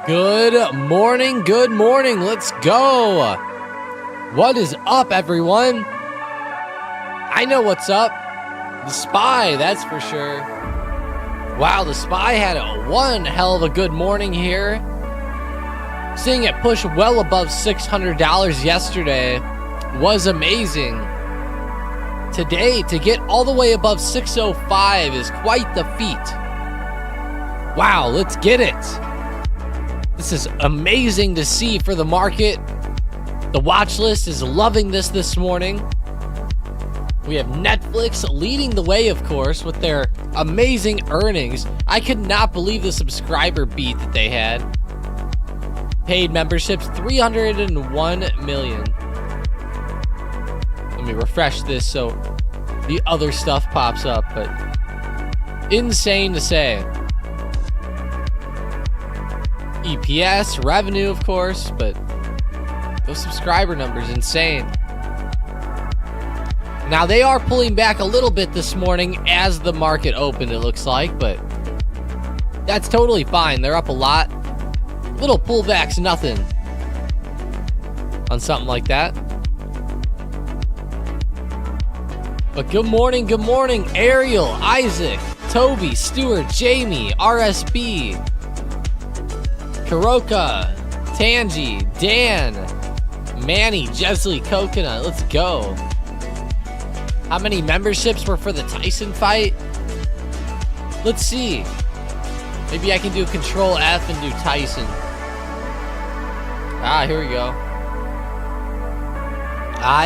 Good morning, good morning. Let's go. What is up, everyone? I know what's up. The SPY, that's for sure. Wow, the SPY had one hell of a good morning here. Seeing it push well above $600 yesterday was amazing. Today, to get all the way above 605 is quite the feat. Wow, let's get it. This is amazing to see for the market. The watch list is loving this morning. We have Netflix leading the way, of course, with their amazing earnings. I could not believe the subscriber beat that they had. Paid memberships, 301 million. Let me refresh this so the other stuff pops up, but insane to say. EPS, revenue, of course, but those subscriber numbers, insane. Now, they are pulling back a little bit this morning as the market opened, it looks like, but that's totally fine. They're up a lot. Little pullbacks, nothing on something like that. But good morning, Ariel, Isaac, Toby, Stuart, Jamie, RSB, Karoka, Tangi, Dan, Manny, Jesley, Coconut. Let's go. How many memberships were for the Tyson fight? Let's see. Maybe I can do Control F and do Tyson. Here we go.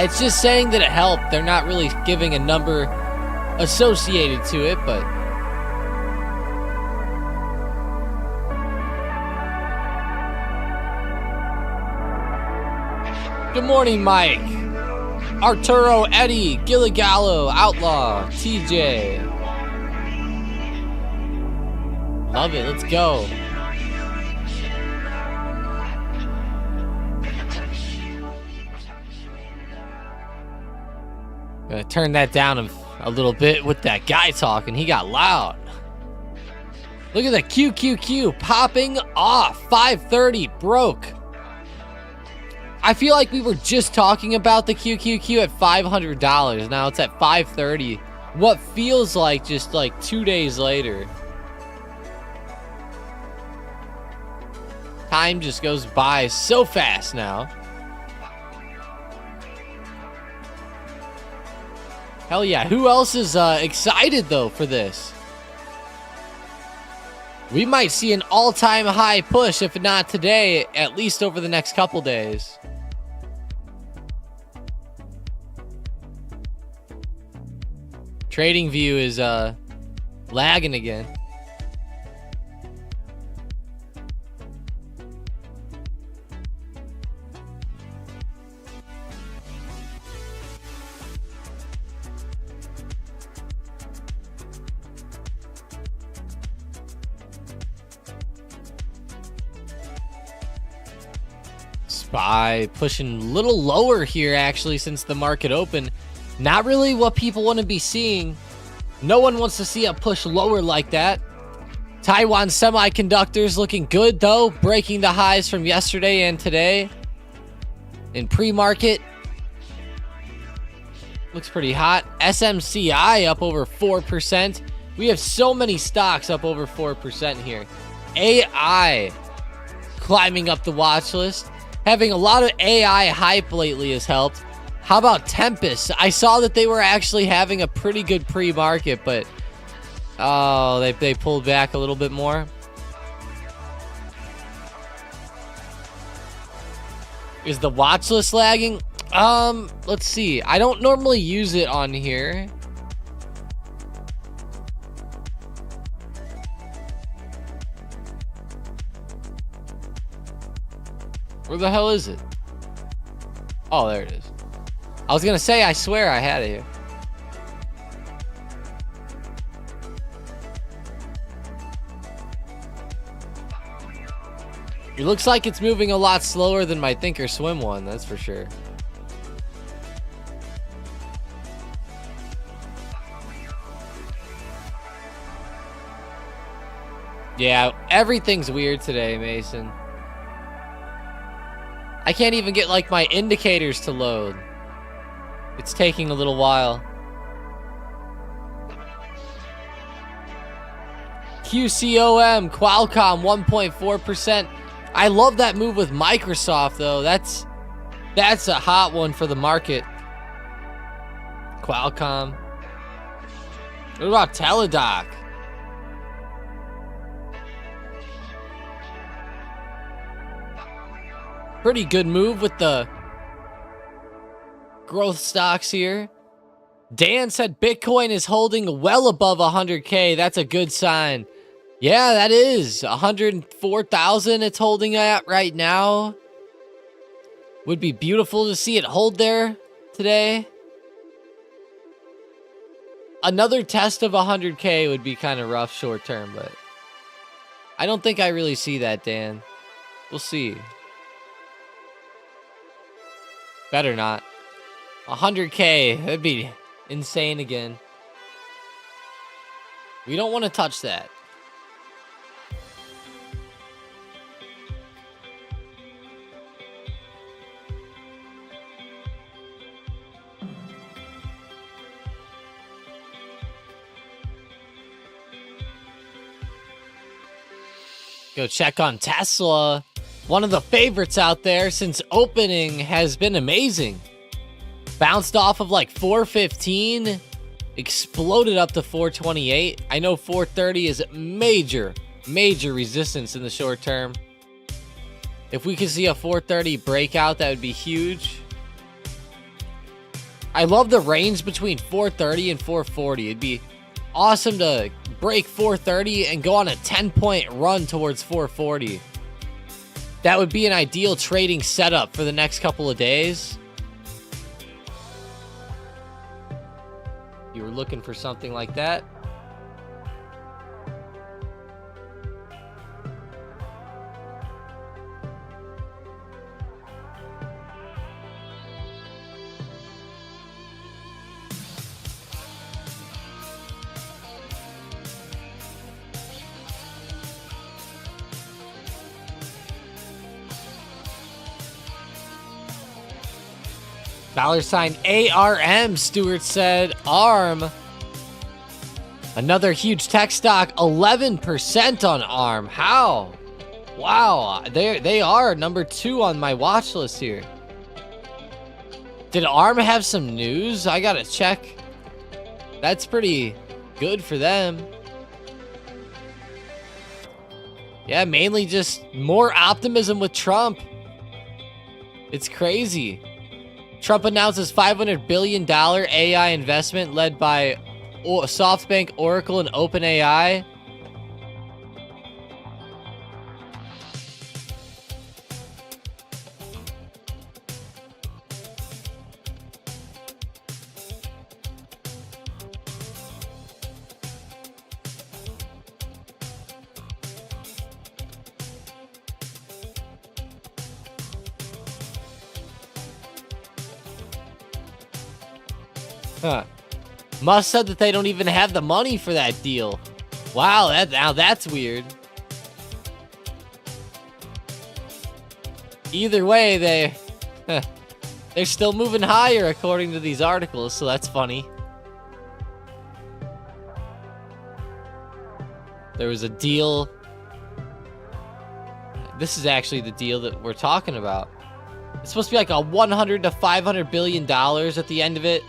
It's just saying that it helped. They're not really giving a number associated to it, but good morning, Mike, Arturo, Eddie, Gilligallo, Outlaw, TJ. Love it. Let's go. Gonna turn that down a little bit with that guy talking. He got loud. Look at the QQQ popping off. 530 broke. I feel like we were just talking about the QQQ at $500. Now it's at $530. What feels like just like 2 days later. Time just goes by so fast now. Hell yeah. Who else is excited, though, for this? We might see an all-time high push, if not today, at least over the next couple days. Trading View is lagging again. SPY pushing a little lower here, actually, since the market opened. Not really what people want to be seeing. No one wants to see a push lower like that. Taiwan Semiconductors looking good, though, breaking the highs from yesterday and today. In pre-market, looks pretty hot. SMCI up over 4%. We have so many stocks up over 4% here. AI climbing up the watch list. Having a lot of AI hype lately has helped. How about Tempest? I saw that they were actually having a pretty good pre-market, but they pulled back a little bit more. Is the watch list lagging? Let's see. I don't normally use it on here. Where the hell is it? Oh, there it is. I was gonna say, I swear I had it here. It looks like it's moving a lot slower than my Thinkorswim one, that's for sure. Yeah, everything's weird today, Mason. I can't even get like my indicators to load. It's taking a little while. QCOM, Qualcomm, 1.4%. I love that move with Microsoft, though. That's a hot one for the market. Qualcomm. What about Teladoc? Pretty good move with the growth stocks here. Dan said Bitcoin is holding well above 100K. That's a good sign. Yeah, that is. 104,000 it's holding at right now. Would be beautiful to see it hold there today. Another test of 100K would be kind of rough short term, but I don't think I really see that, Dan. We'll see. Better not. 100K, that'd be insane again. We don't want to touch that. Go check on Tesla. One of the favorites out there since opening has been amazing. Bounced off of like 415, exploded up to 428. I know 430 is major resistance in the short term. If we could see a 430 breakout, that would be huge. I love the range between 430 and 440. It'd be awesome to break 430 and go on a 10-point run towards 440. That would be an ideal trading setup for the next couple of days. You were looking for something like that. $ ARM, Stewart said. ARM. Another huge tech stock. 11% on ARM. How? Wow. They are number 2 on my watch list here. Did ARM have some news? I gotta check. That's pretty good for them. Yeah, mainly just more optimism with Trump. It's crazy. Trump announces $500 billion AI investment led by SoftBank, Oracle, and OpenAI. Huh. Musk said that they don't even have the money for that deal. Wow, now that's weird. Either way, they're still moving higher according to these articles, so that's funny. There was a deal. This is actually the deal that we're talking about. It's supposed to be like a $100 to $500 billion at the end of it.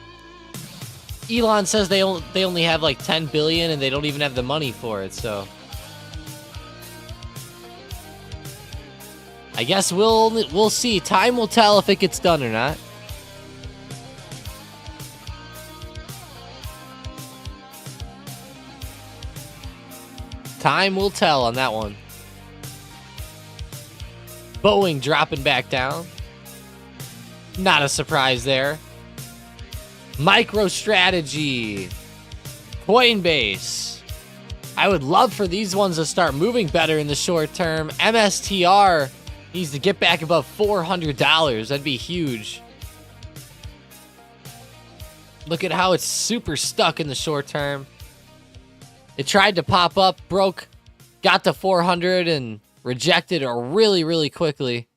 Elon says they only have like 10 billion and they don't even have the money for it, so I guess we'll see. Time will tell if it gets done or not. Time will tell on that one. Boeing dropping back down. Not a surprise there. MicroStrategy, Coinbase. I would love for these ones to start moving better in the short term. MSTR needs to get back above $400. That'd be huge. Look at how it's super stuck in the short term. It tried to pop up, broke, got to 400 and rejected it really quickly.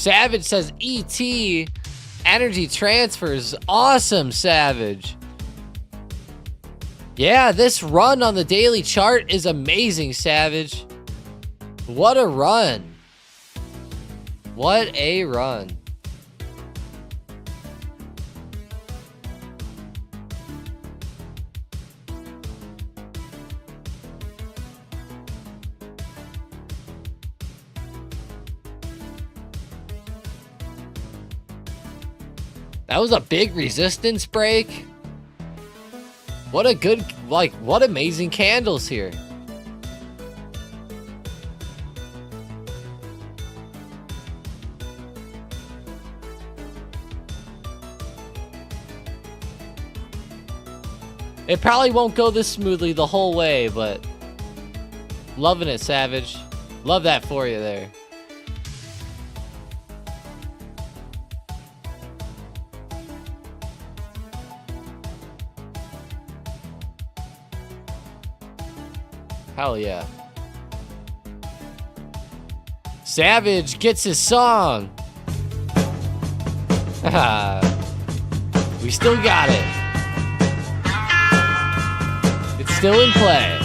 Savage says ET energy transfers. Awesome, Savage. Yeah, this run on the daily chart is amazing, Savage. What a run. What a run. That was a big resistance break. What a good, like, what amazing candles here. It probably won't go this smoothly the whole way, but loving it, Savage. Love that for you there. Hell yeah. Savage gets his song. We still got it. It's still in play.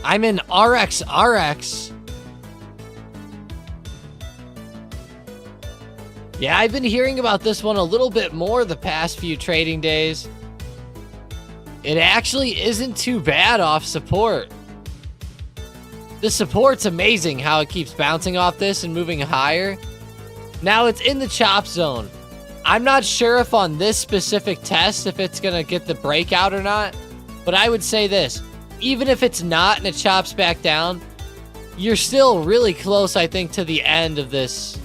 I'm in RX. Yeah, I've been hearing about this one a little bit more the past few trading days. It actually isn't too bad off support. The support's amazing how it keeps bouncing off this and moving higher. Now it's in the chop zone. I'm not sure if on this specific test if it's gonna get the breakout or not, but I would say this. Even if it's not and it chops back down, you're still really close, I think, to the end of this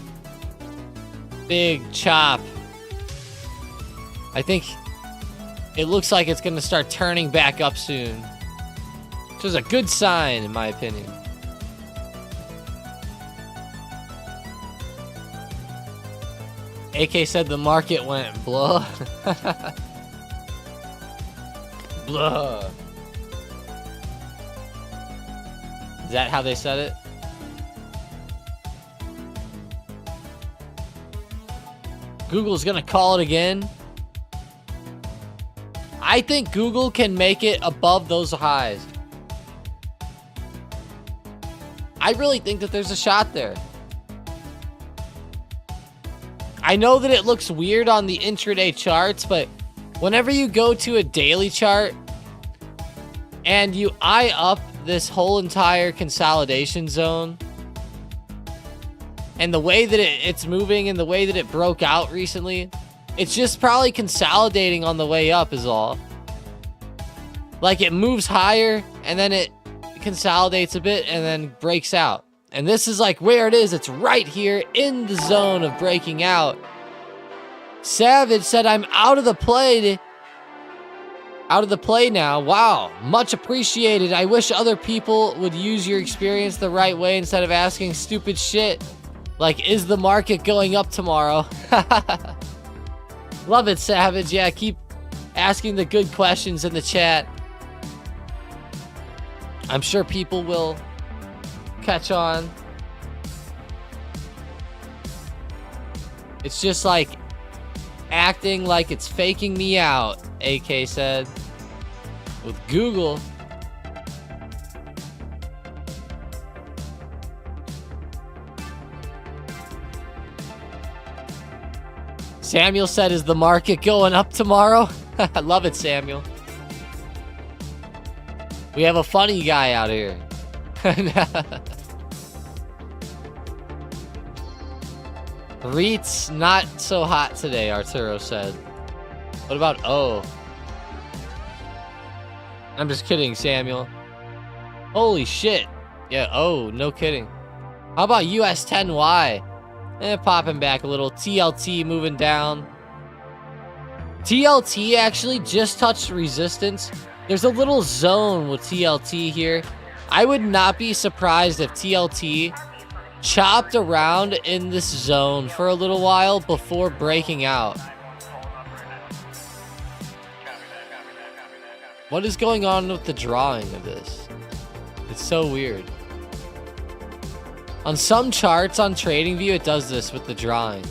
big chop. I think it looks like it's going to start turning back up soon, which is a good sign, in my opinion. AK said the market went blah. Blah. Is that how they said it? Google's going to call it again. I think Google can make it above those highs. I really think that there's a shot there. I know that it looks weird on the intraday charts, but whenever you go to a daily chart and you eye up this whole entire consolidation zone and the way that it's moving and the way that it broke out recently, it's just probably consolidating on the way up is all. Like it moves higher and then it consolidates a bit and then breaks out. And this is like where it is. It's right here in the zone of breaking out. Savage said, I'm out of the play. Out of the play now. Wow. Much appreciated. I wish other people would use your experience the right way instead of asking stupid shit. Like, is the market going up tomorrow? Love it, Savage. Yeah, keep asking the good questions in the chat. I'm sure people will catch on. It's just like acting like it's faking me out, AK said. With Google. Samuel said, is the market going up tomorrow? I love it, Samuel. We have a funny guy out here. REITs not so hot today, Arturo said. What about O? I'm just kidding, Samuel. Holy shit. Yeah, oh, no kidding. How about US 10Y? Popping back a little. TLT moving down. TLT actually just touched resistance. There's a little zone with TLT here. I would not be surprised if TLT chopped around in this zone for a little while before breaking out. What is going on with the drawing of this? It's so weird. On some charts on TradingView, it does this with the drawing.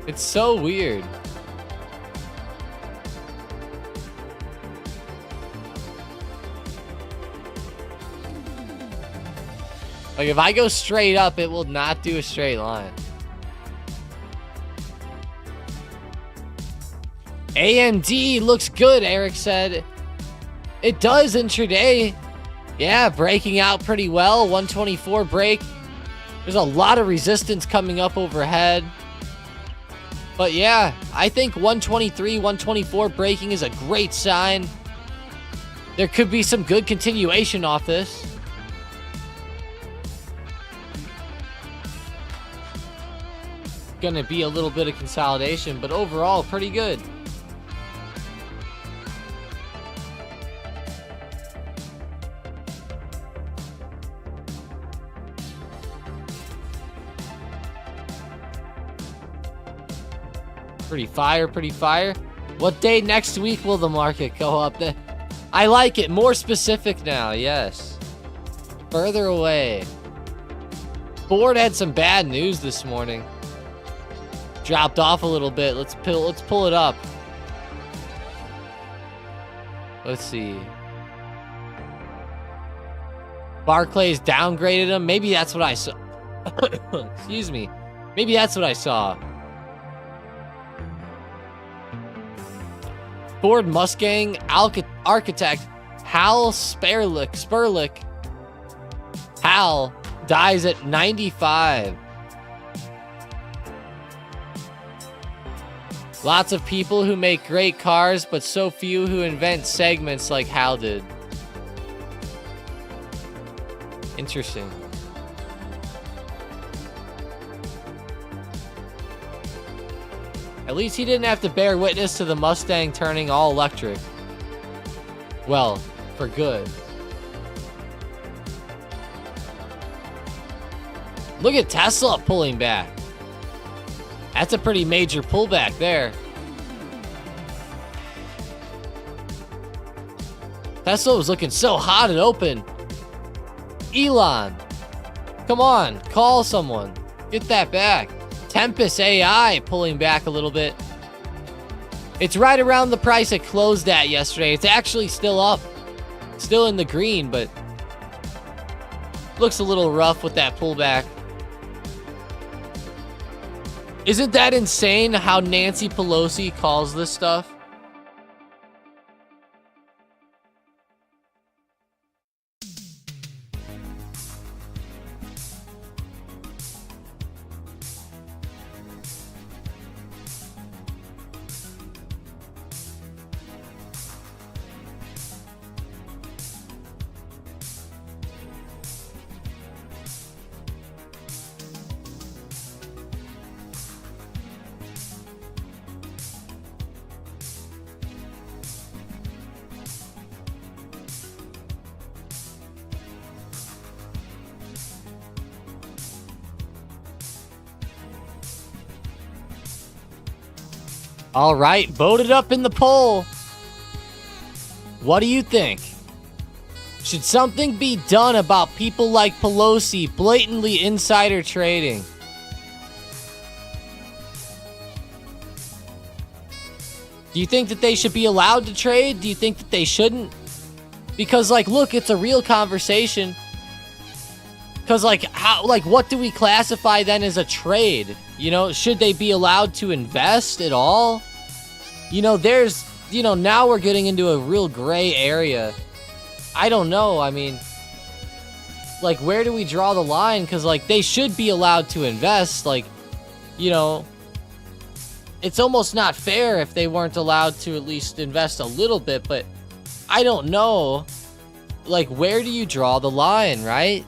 It's so weird. Like, if I go straight up, it will not do a straight line. AMD looks good, Eric said. It does intraday. Yeah, breaking out pretty well. 124 break. There's a lot of resistance coming up overhead. But yeah, I think 123, 124 breaking is a great sign. There could be some good continuation off this. Gonna be a little bit of consolidation, but overall pretty good. Pretty fire, pretty fire. What day next week will the market go up? I like it. More specific now, yes. Further away. Ford had some bad news this morning. Dropped off a little bit. Let's pull it up. Let's see. Barclays downgraded him. Maybe that's what I saw. Excuse me. Maybe that's what I saw. Ford Mustang architect Hal Sperlich Hal dies at 95. Lots of people who make great cars, but so few who invent segments like Hal did. Interesting. At least he didn't have to bear witness to the Mustang turning all electric. Well, for good. Look at Tesla pulling back. That's a pretty major pullback there. Tesla was looking so hot and open. Elon, come on, call someone. Get that back. Tempest AI pulling back a little bit. It's right around the price it closed at yesterday. It's actually still up. Still in the green, but looks a little rough with that pullback. Isn't that insane how Nancy Pelosi calls this stuff? All right, voted up in the poll. What do you think? Should something be done about people like Pelosi blatantly insider trading? Do you think that they should be allowed to trade? Do you think that they shouldn't? Because, like, look, it's a real conversation. Because, like, what do we classify then as a trade? You know, should they be allowed to invest at all? You know, now we're getting into a real gray area. I don't know. I mean, like, where do we draw the line? Because, like, they should be allowed to invest. Like, you know, it's almost not fair if they weren't allowed to at least invest a little bit. But I don't know. Like, where do you draw the line, right?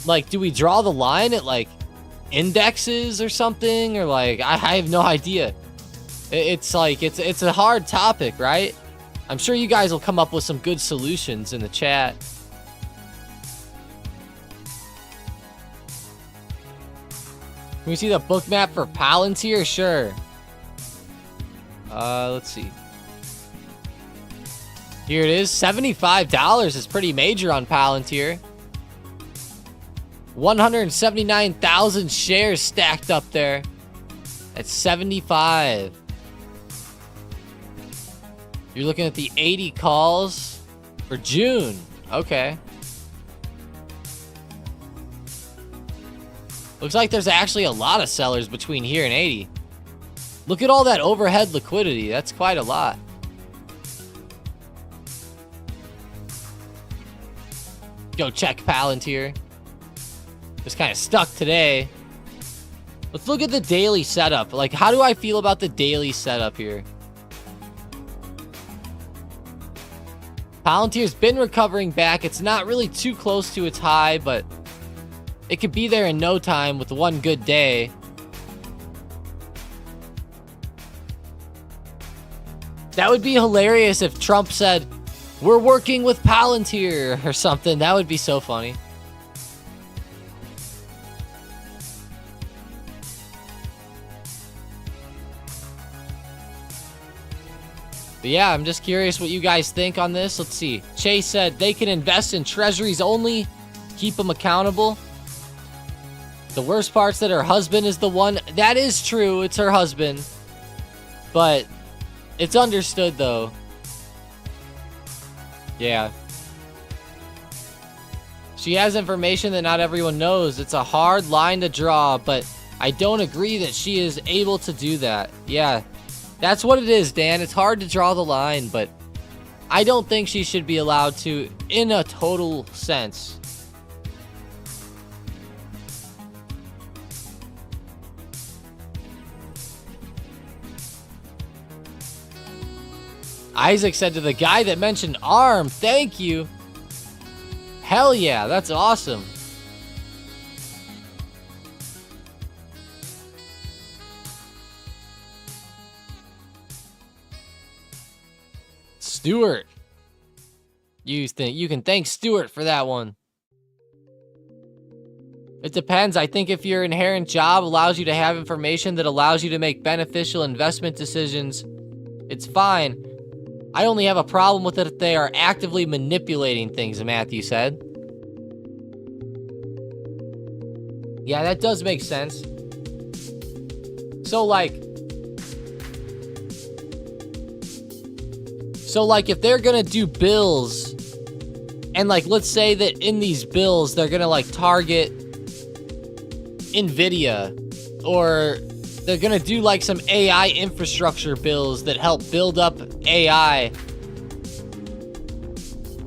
Like, do we draw the line at, like, indexes or something? Or, like, I have no idea. It's like, it's a hard topic, right? I'm sure you guys will come up with some good solutions in the chat. Can we see the book map for Palantir? Sure. Let's see. Here it is. $75 is pretty major on Palantir. 179,000 shares stacked up there. At 75. You're looking at the 80 calls for June. Okay. Looks like there's actually a lot of sellers between here and 80. Look at all that overhead liquidity. That's quite a lot. Go check Palantir. Just kind of stuck today. Let's look at the daily setup. Like, how do I feel about the daily setup here? Palantir's been recovering back. It's not really too close to its high, but it could be there in no time with one good day. That would be hilarious if Trump said, "We're working with Palantir," or something. That would be so funny. But yeah, I'm just curious what you guys think on this. Let's see. Chase said they can invest in treasuries only. Keep them accountable. The worst part's that her husband is the one. That is true. It's her husband. But it's understood, though. Yeah. She has information that not everyone knows. It's a hard line to draw, but I don't agree that she is able to do that. Yeah. That's what it is, Dan. It's hard to draw the line, but I don't think she should be allowed to in a total sense. Isaac said to the guy that mentioned ARM, thank you. Hell yeah, that's awesome. Stuart. You can thank Stuart for that one. It depends. I think if your inherent job allows you to have information that allows you to make beneficial investment decisions, it's fine. I only have a problem with it if they are actively manipulating things, Matthew said. Yeah, that does make sense. So if they're gonna do bills, and let's say that in these bills they're gonna target Nvidia, or they're gonna do some AI infrastructure bills that help build up AI,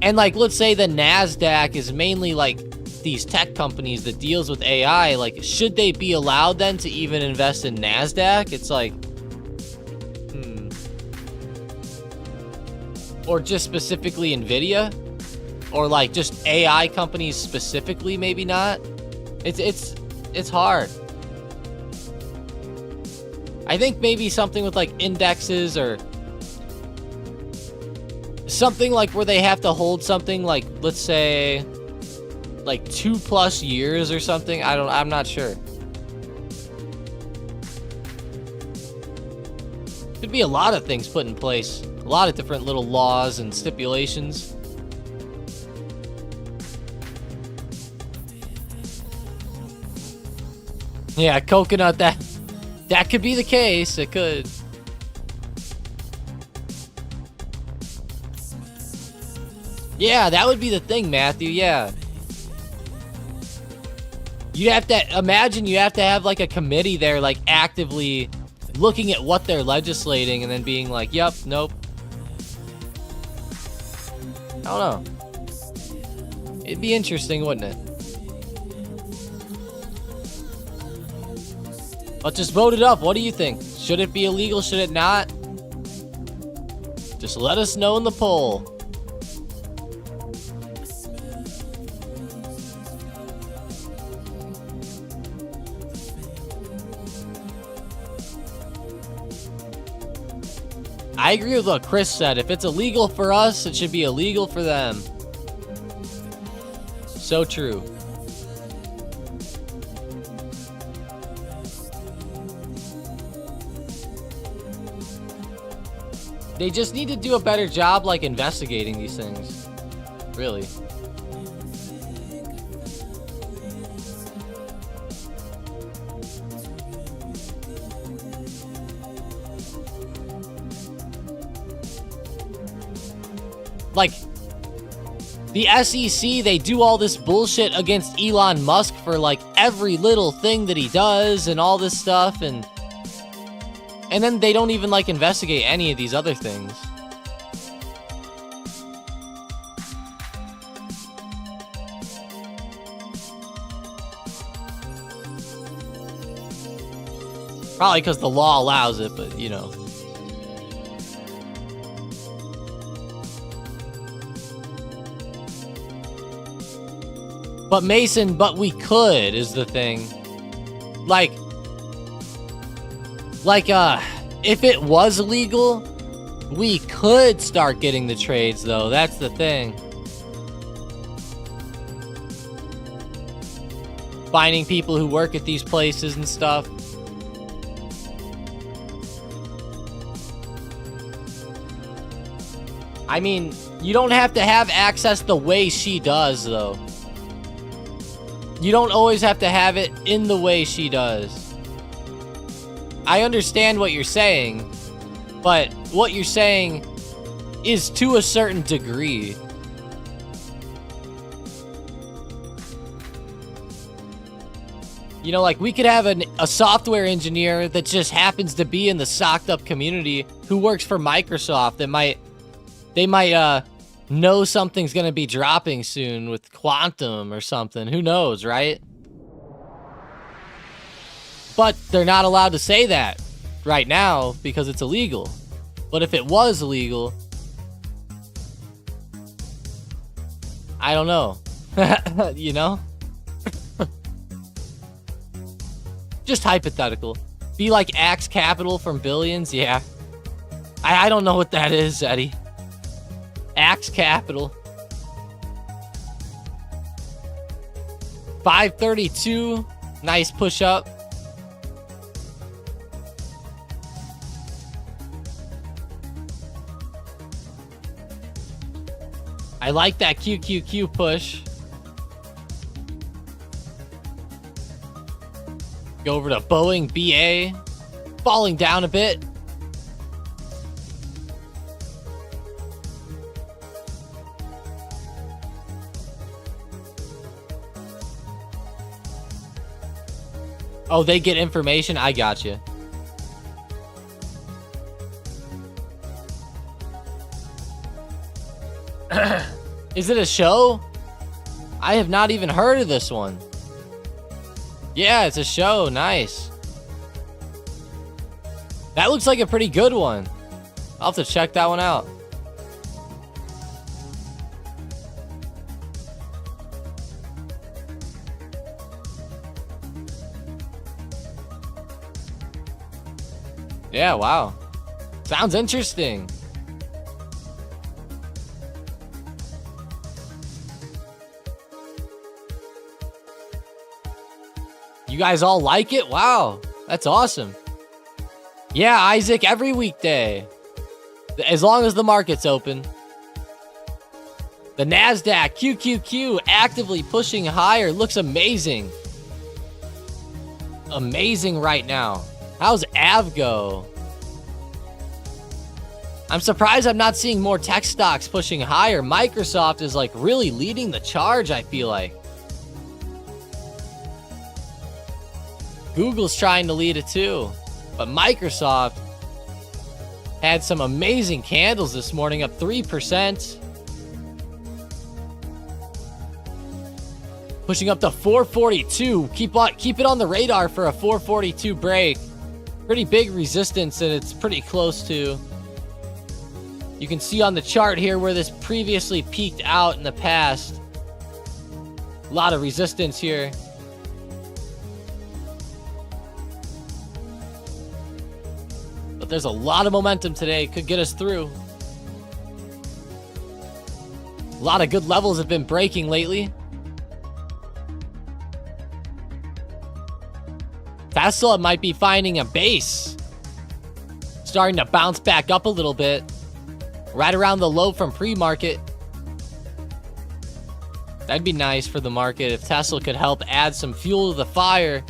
and let's say the NASDAQ is mainly these tech companies that deals with AI, should they be allowed then to even invest in NASDAQ? It's or just specifically Nvidia, or just AI companies specifically, maybe not. It's hard. I think maybe something with indexes, or something where they have to hold something let's say 2+ years or something. I'm not sure. Could be a lot of things put in place. A lot of different little laws and stipulations. Yeah, coconut, that could be the case. It could. Yeah, that would be the thing, Matthew. Yeah. You have to imagine you have to have a committee there actively looking at what they're legislating and then being yep, nope. I don't know. It'd be interesting, wouldn't it? Let's just vote it up. What do you think? Should it be illegal? Should it not? Just let us know in the poll. I agree with what Chris said. If it's illegal for us, it should be illegal for them. So true. They just need to do a better job, like, investigating these things. Really. Like, the SEC, they do all this bullshit against Elon Musk for, like, every little thing that he does and all this stuff, and then they don't even, like, investigate any of these other things. Probably because the law allows it, but, you know. But Mason, but we could, is the thing. Like, if it was legal, we could start getting the trades, though. That's the thing. Finding people who work at these places and stuff. I mean, you don't have to have access the way she does, though. You don't always have to have it in the way she does. I understand what you're saying, but what you're saying is to a certain degree. You know, like, we could have a software engineer that just happens to be in the StockedUp community who works for Microsoft that they might know something's gonna be dropping soon with quantum or something. Who knows, right? But they're not allowed to say that right now because it's illegal. But if it was illegal, I don't know. You know? Just hypothetical. Be like Axe Capital from Billions? Yeah. I don't know what that is, Eddie. Axe Capital. 532. Nice push up. I like that QQQ push. Go over to Boeing BA. Falling down a bit. Oh, they get information? I got you. Is it a show? I have not even heard of this one. Yeah, it's a show. Nice. That looks like a pretty good one. I'll have to check that one out. Yeah, wow. Sounds interesting. You guys all like it? Wow. That's awesome. Yeah, Isaac, every weekday. As long as the market's open. The NASDAQ QQQ actively pushing higher. Looks amazing. Amazing right now. How's Avgo? I'm surprised I'm not seeing more tech stocks pushing higher. Microsoft is like really leading the charge, I feel like. Google's trying to lead it too. But Microsoft had some amazing candles this morning, up 3%. Pushing up to 442. Keep it on the radar for a 442 break. Pretty big resistance, and it's pretty close to. You can see on the chart here where this previously peaked out in the past. A lot of resistance here. But there's a lot of momentum today. Could get us through. A lot of good levels have been breaking lately. Tesla might be finding a base. Starting to bounce back up a little bit. right around the low from pre-market. That'd be nice for the market if Tesla could help add some fuel to the fire.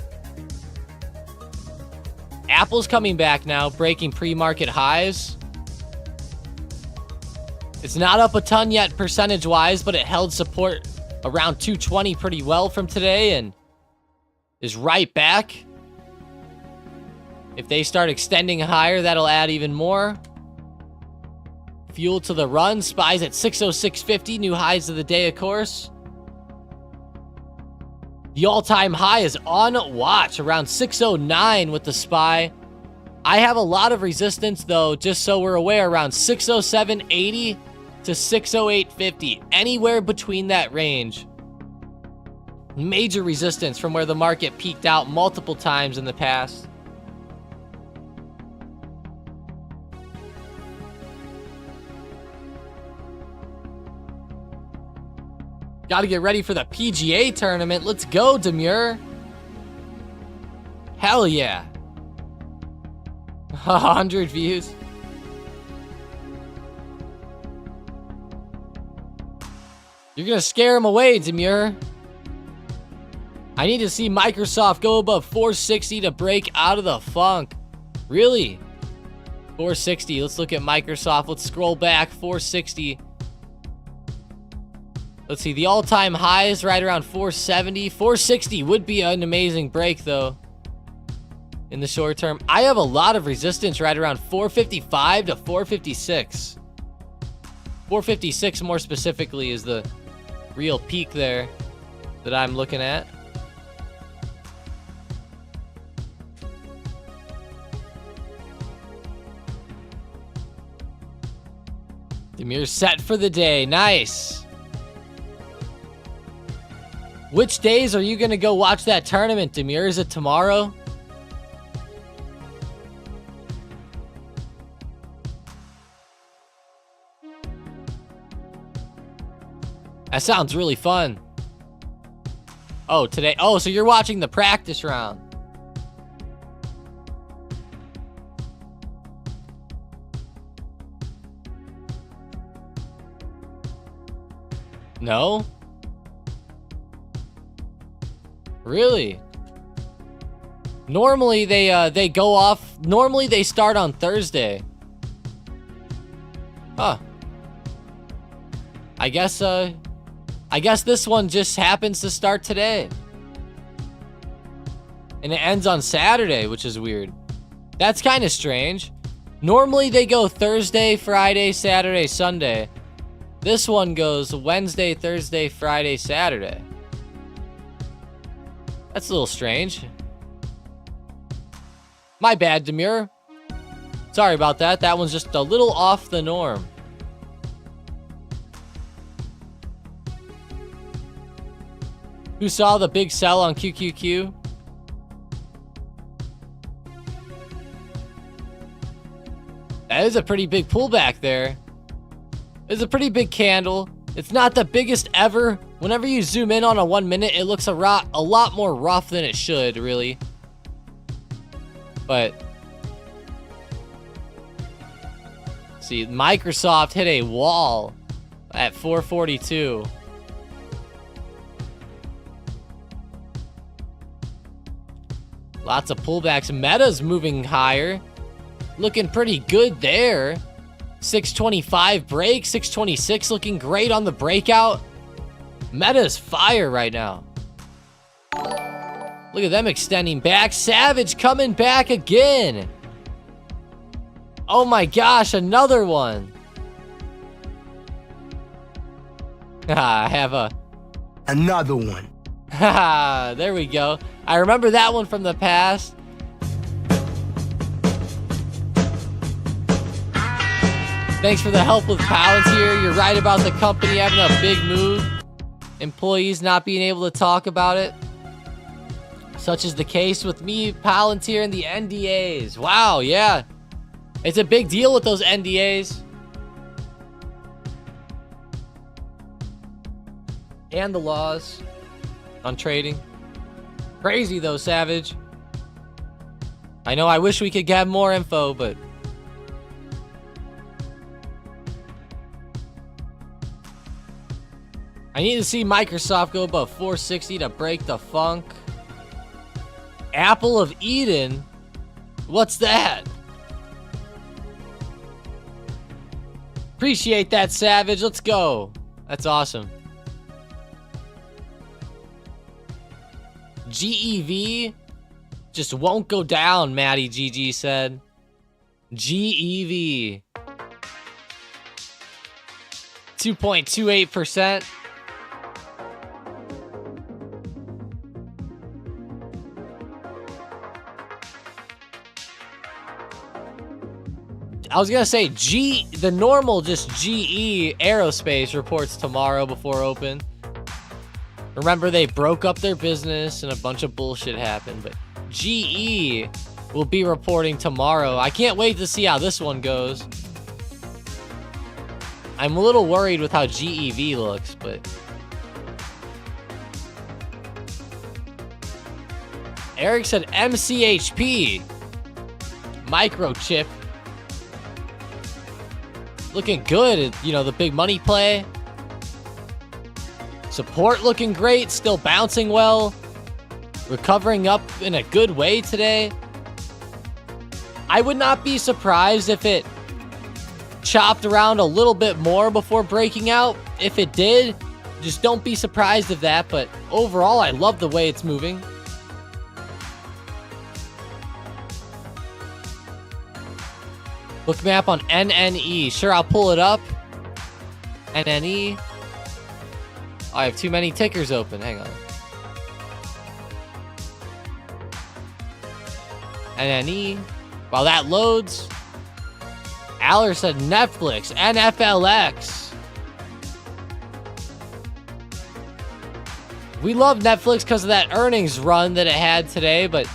Apple's coming back now, breaking pre-market highs. It's not up a ton yet percentage-wise, but it held support around 220 pretty well from today and is right back. If they start extending higher, that'll add even more fuel to the run. SPY's at 606.50, new highs of the day, of course. The all-time high is on watch, around 609 with the SPY. I have a lot of resistance, though, just so we're aware, around 607.80 to 608.50. Anywhere between that range. Major resistance from where the market peaked out multiple times in the past. Got to get ready for the PGA tournament. Let's go, Demure. Hell yeah. 100 views. You're going to scare him away, Demure. I need to see Microsoft go above 460 to break out of the funk. Really? 460. Let's look at Microsoft. Let's scroll back. 460. Let's see, the all-time high is right around 470. 460 would be an amazing break, though, in the short term. I have a lot of resistance right around 455 to 456. 456, more specifically, is the real peak there that I'm looking at. Demure's set for the day. Nice. Which days are you going to go watch that tournament, Demure? Is it tomorrow? That sounds really fun. Oh, today. Oh, so you're watching the practice round. No? Really? Normally they go off. Normally they start on Thursday. Huh. I guess this one just happens to start today. And it ends on Saturday, which is weird. That's kind of strange. Normally they go Thursday, Friday, Saturday, Sunday. This one goes Wednesday, Thursday, Friday, Saturday. That's a little strange. My bad, Demure. Sorry about that. That one's just a little off the norm. Who saw the big sell on QQQ? That is a pretty big pullback there. It's a pretty big candle. It's not the biggest ever. Whenever you zoom in on a 1 minute, it looks a lot more rough than it should, really. But see, Microsoft hit a wall at 442. Lots of pullbacks. Meta's moving higher. Looking pretty good there. 625 break, 626 looking great on the breakout. Meta's fire right now. Look at them extending back. Savage coming back again. Oh my gosh, another one. I have another one. Haha, there we go. I remember that one from the past. Thanks for the help with Palantir. You're right about the company having a big move. Employees not being able to talk about it. Such is the case with me, Palantir, and the NDAs. Wow, yeah. It's a big deal with those NDAs. And the laws on trading. Crazy though, Savage. I know I wish we could get more info, but I need to see Microsoft go above 460 to break the funk. Apple of Eden? What's that? Appreciate that, Savage. Let's go. That's awesome. GEV just won't go down, Maddie GG said. GEV. 2.28%. I was gonna say the normal just GE Aerospace reports tomorrow before open. Remember, they broke up their business and a bunch of bullshit happened, but GE will be reporting tomorrow. I can't wait to see how this one goes. I'm a little worried with how GEV looks, but Eric said MCHP microchip looking good. You know, the big money play. Support looking great, still bouncing well. Recovering up in a good way today. I would not be surprised if it chopped around a little bit more before breaking out. If it did, just don't be surprised of that. But overall, I love the way it's moving. Bookmap on NNE. Sure, I'll pull it up. NNE. Oh, I have too many tickers open. Hang on. NNE. While that loads, Aller said Netflix. NFLX. We love Netflix because of that earnings run that it had today, but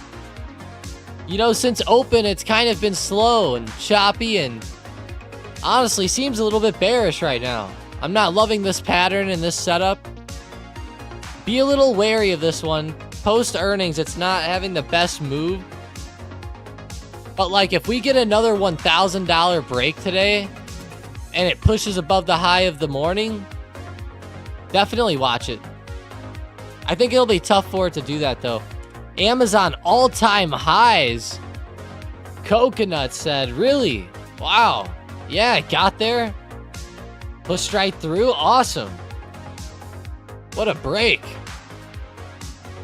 you know, since open, it's kind of been slow and choppy and honestly seems a little bit bearish right now. I'm not loving this pattern and this setup. Be a little wary of this one. Post earnings, it's not having the best move. But like if we get another $1,000 break today and it pushes above the high of the morning, definitely watch it. I think it'll be tough for it to do that though. Amazon all-time highs. Coconut said, really? Wow. Yeah, it got there. Pushed right through. Awesome. What a break.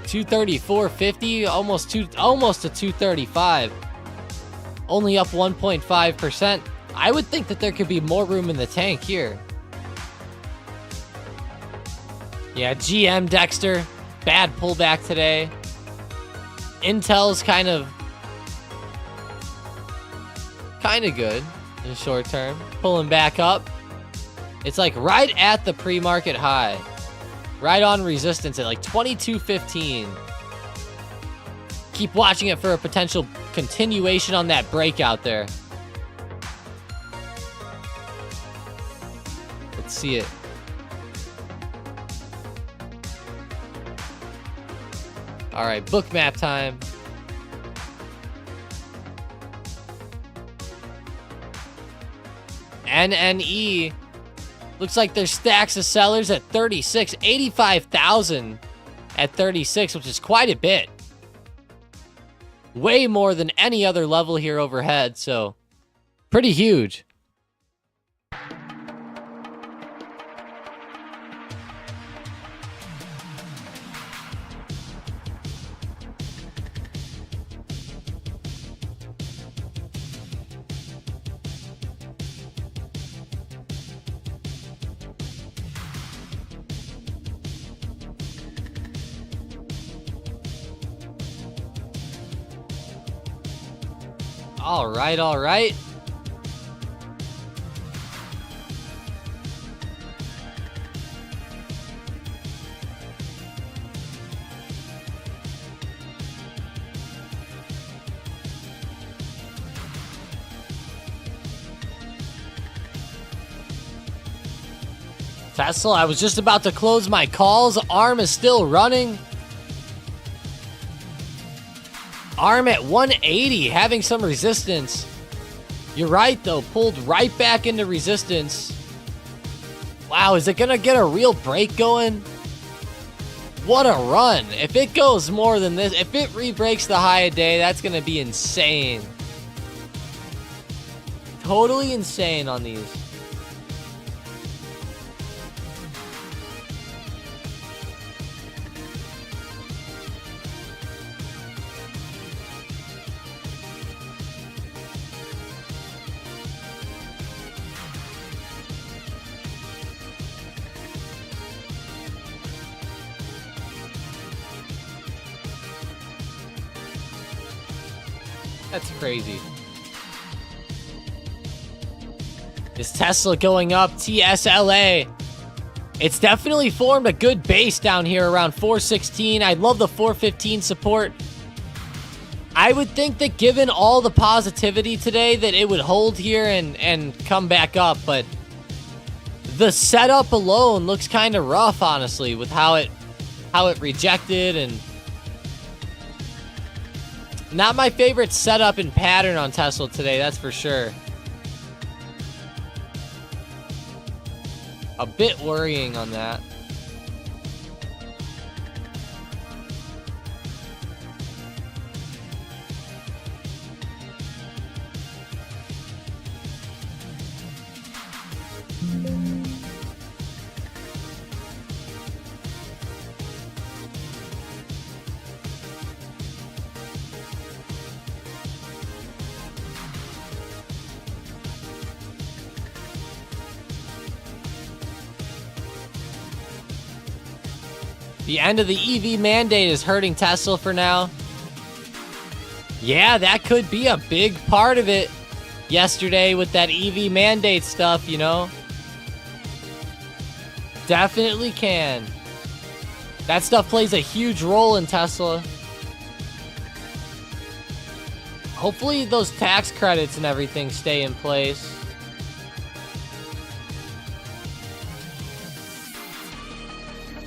234.50, almost to 235. Only up 1.5%. I would think that there could be more room in the tank here. Yeah, GM Dexter. Bad pullback today. Intel's kind of good in the short term. Pulling back up. It's like right at the pre-market high. Right on resistance at like 22.15. Keep watching it for a potential continuation on that breakout there. Let's see it. All right, Bookmap time. NNE. Looks like there's stacks of sellers at 36. 85,000 at 36, which is quite a bit. Way more than any other level here overhead, so pretty huge. All right. Tesla, I was just about to close my calls. ARM is still running. ARM at 180, having some resistance. You're right, though. Pulled right back into resistance. Wow, is it gonna get a real break going? What a run. If it goes more than this, if it re-breaks the high a day, that's gonna be insane. Totally insane on these. That's crazy. Is Tesla going up? TSLA. It's definitely formed a good base down here around 416. I love the 415 support. I would think that given all the positivity today that it would hold here and come back up, but the setup alone looks kind of rough, honestly, with how it rejected, and not my favorite setup and pattern on Tesla today, that's for sure. A bit worrying on that. The end of the EV mandate is hurting Tesla for now. Yeah, that could be a big part of it yesterday with that EV mandate stuff, you know. Definitely can. That stuff plays a huge role in Tesla. Hopefully those tax credits and everything stay in place.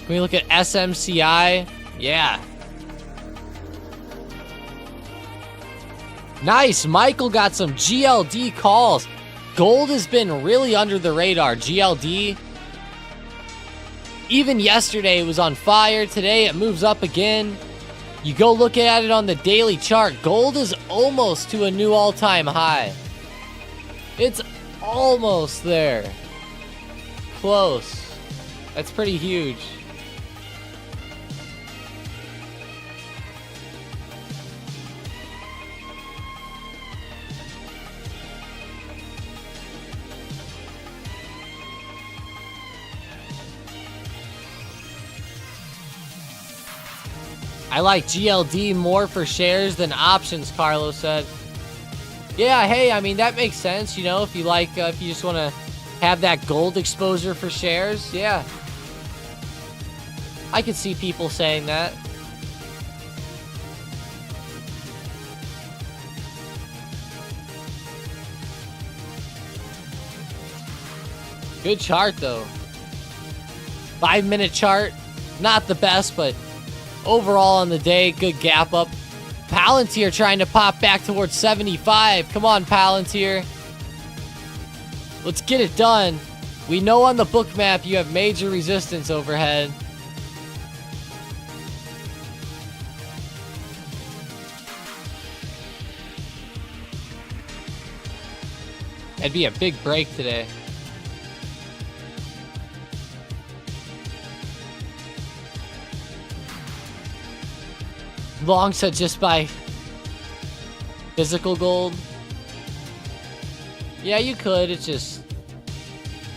Can we look at SMCI? Yeah. Nice. Michael got some GLD calls. Gold has been really under the radar. GLD. Even yesterday it was on fire. Today it moves up again. You go look at it on the daily chart. Gold is almost to a new all-time high. It's almost there. Close. That's pretty huge. I like GLD more for shares than options, Carlos said. Yeah, hey, I mean, that makes sense, you know, if you like, if you just want to have that gold exposure for shares, yeah. I could see people saying that. Good chart, though. 5-minute chart, not the best, but overall on the day, good gap up. Palantir trying to pop back towards 75. Come on, Palantir. Let's get it done. We know on the Bookmap you have major resistance overhead. That'd be a big break today. Long said just buy physical gold. Yeah, you could. It's just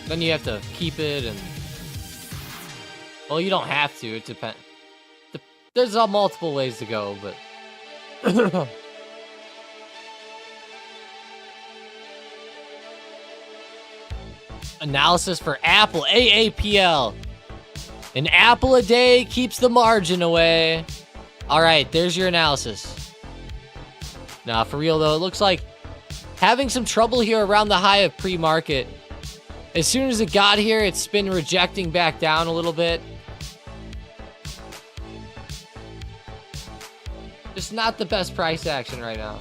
then you have to keep it, and well, you don't have to. It depends. There's multiple ways to go, but analysis for Apple AAPL. An apple a day keeps the margin away. All right, there's your analysis. Nah, for real though, it looks like having some trouble here around the high of pre-market. As soon as it got here, it's been rejecting back down a little bit. Just not the best price action right now.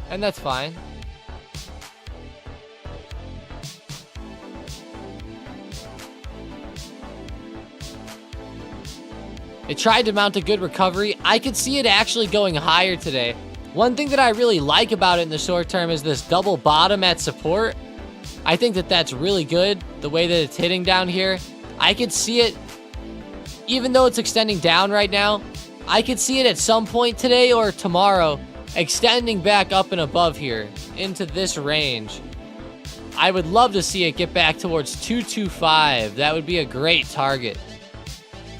And that's fine. It tried to mount a good recovery. I could see it actually going higher today. One thing that I really like about it in the short term is this double bottom at support. I think that that's really good, the way that it's hitting down here. I could see it, even though it's extending down right now, I could see it at some point today or tomorrow extending back up and above here into this range. I would love to see it get back towards 225. That would be a great target.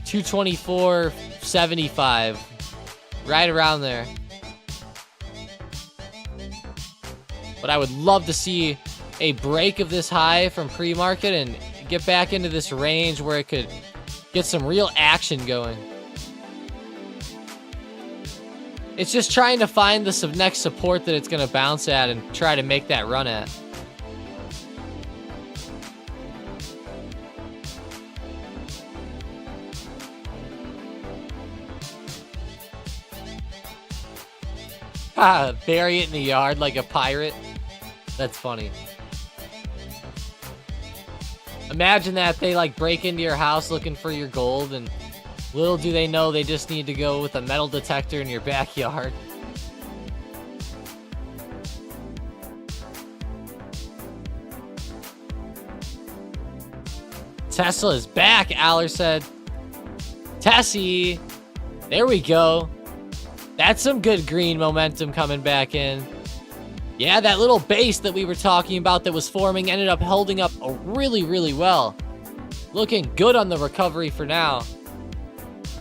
224.75, right around there. But I would love to see a break of this high from pre-market and get back into this range where it could get some real action going. It's just trying to find the next support that it's going to bounce at and try to make that run at. Bury it in the yard like a pirate. That's funny. Imagine that they like break into your house looking for your gold, and little do they know they just need to go with a metal detector in your backyard. Tesla is back, Aller said. Tessie. There we go. That's some good green momentum coming back in. Yeah, that little base that we were talking about that was forming ended up holding up really, really well. Looking good on the recovery for now.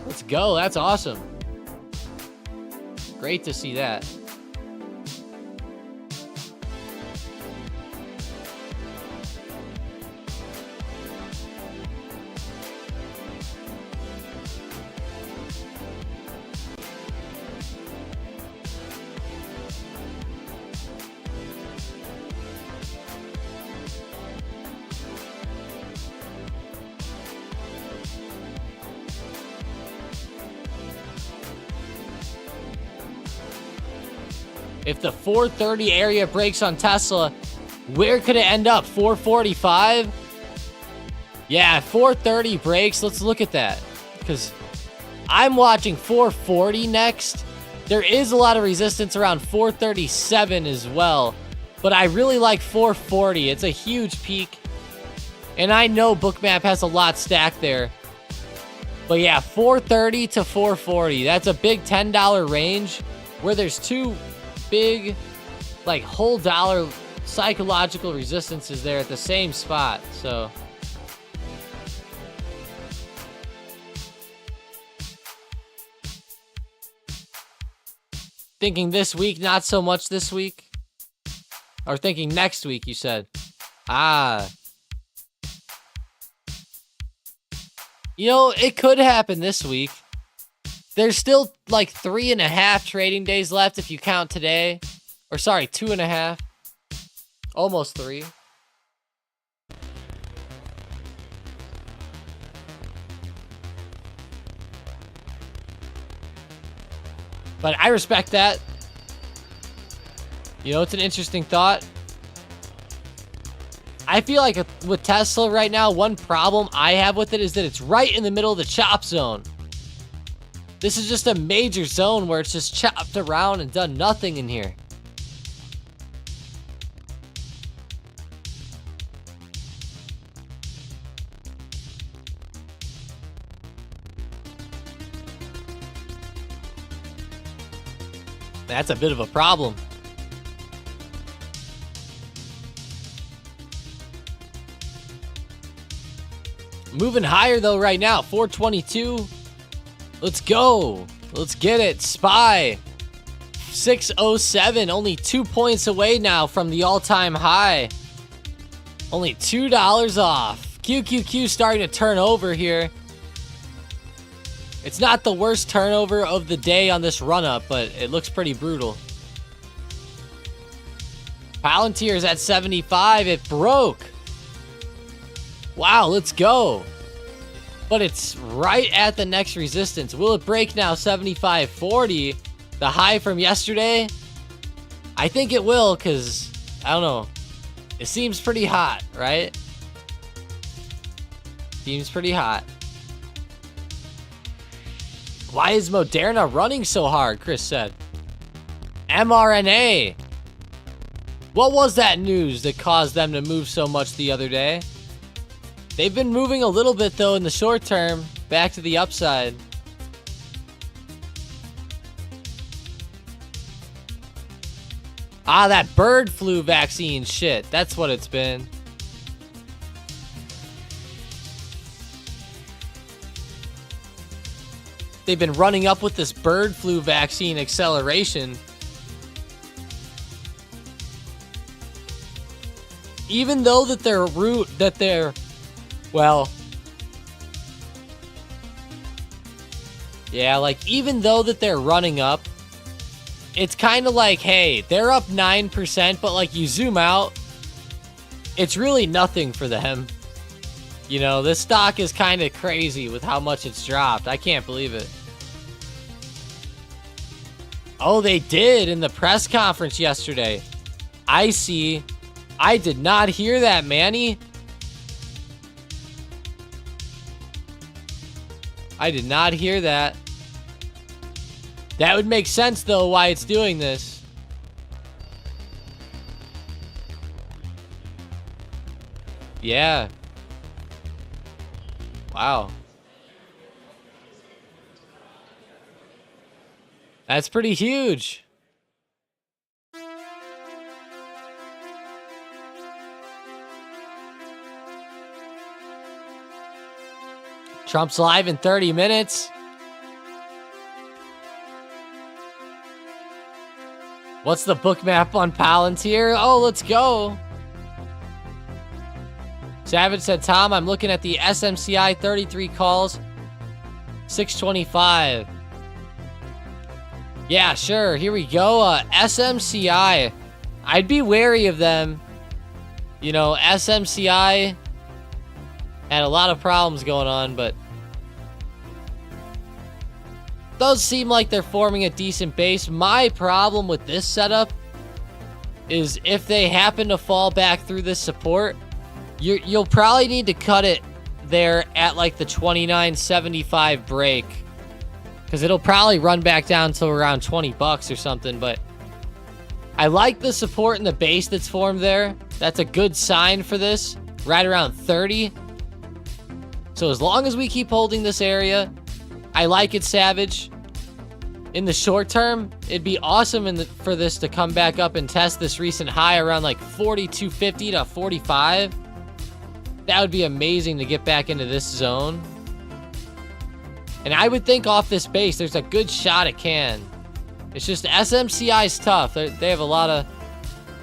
Let's go. That's awesome. Great to see that. If the 430 area breaks on Tesla, where could it end up? 445? Yeah, 430 breaks. Let's look at that. Because I'm watching 440 next. There is a lot of resistance around 437 as well. But I really like 440. It's a huge peak. And I know Bookmap has a lot stacked there. But yeah, 430 to 440. That's a big $10 range where there's two big, like, whole dollar psychological resistances there at the same spot. So thinking this week, not so much this week, or thinking next week, you said. You know, it could happen this week. There's still like 3.5 trading days left if you count today. Or sorry, 2.5. Almost 3. But I respect that. You know, it's an interesting thought. I feel like with Tesla right now, one problem I have with it is that it's right in the middle of the chop zone. This is just a major zone where it's just chopped around and done nothing in here. That's a bit of a problem. Moving higher though right now, 422. Let's go. Let's get it. SPY 607, only 2 points away now from the all-time high. Only $2 off. QQQ starting to turn over here. It's not the worst turnover of the day on this run-up, but it looks pretty brutal. Palantir is at 75. It broke. Wow, let's go. But it's right at the next resistance. Will it break now? 75.40, the high from yesterday? I think it will, because, I don't know. It seems pretty hot, right? Seems pretty hot. Why is Moderna running so hard? Chris said. mRNA. What was that news that caused them to move so much the other day? They've been moving a little bit, though, in the short term. Back to the upside. Ah, that bird flu vaccine shit. That's what it's been. They've been running up with this bird flu vaccine acceleration. Even though even though that they're running up, it's kind of like, hey, they're up 9%, but like you zoom out, it's really nothing for them. You know, this stock is kind of crazy with how much it's dropped. I can't believe it. Oh, they did in the press conference yesterday. I see. I did not hear that, Manny. I did not hear that. That would make sense, though, why it's doing this. Yeah. Wow. That's pretty huge. Trump's live in 30 minutes. What's the book map on Palantir? Oh, let's go. Savage said, Tom, I'm looking at the SMCI 33 calls. 625. Yeah, sure. Here we go. SMCI. I'd be wary of them. You know, SMCI had a lot of problems going on, but does seem like they're forming a decent base. My problem with this setup is if they happen to fall back through this support, you'll probably need to cut it there at like the 29.75 break, because it'll probably run back down to around 20 bucks or something. But I like the support and the base that's formed there. That's a good sign for this, right around 30. So as long as we keep holding this area, I like it, Savage. In the short term, it'd be awesome for this to come back up and test this recent high around like 42.50 to 45. That would be amazing to get back into this zone. And I would think off this base, there's a good shot it can. It's just SMCI's tough. They have a lot of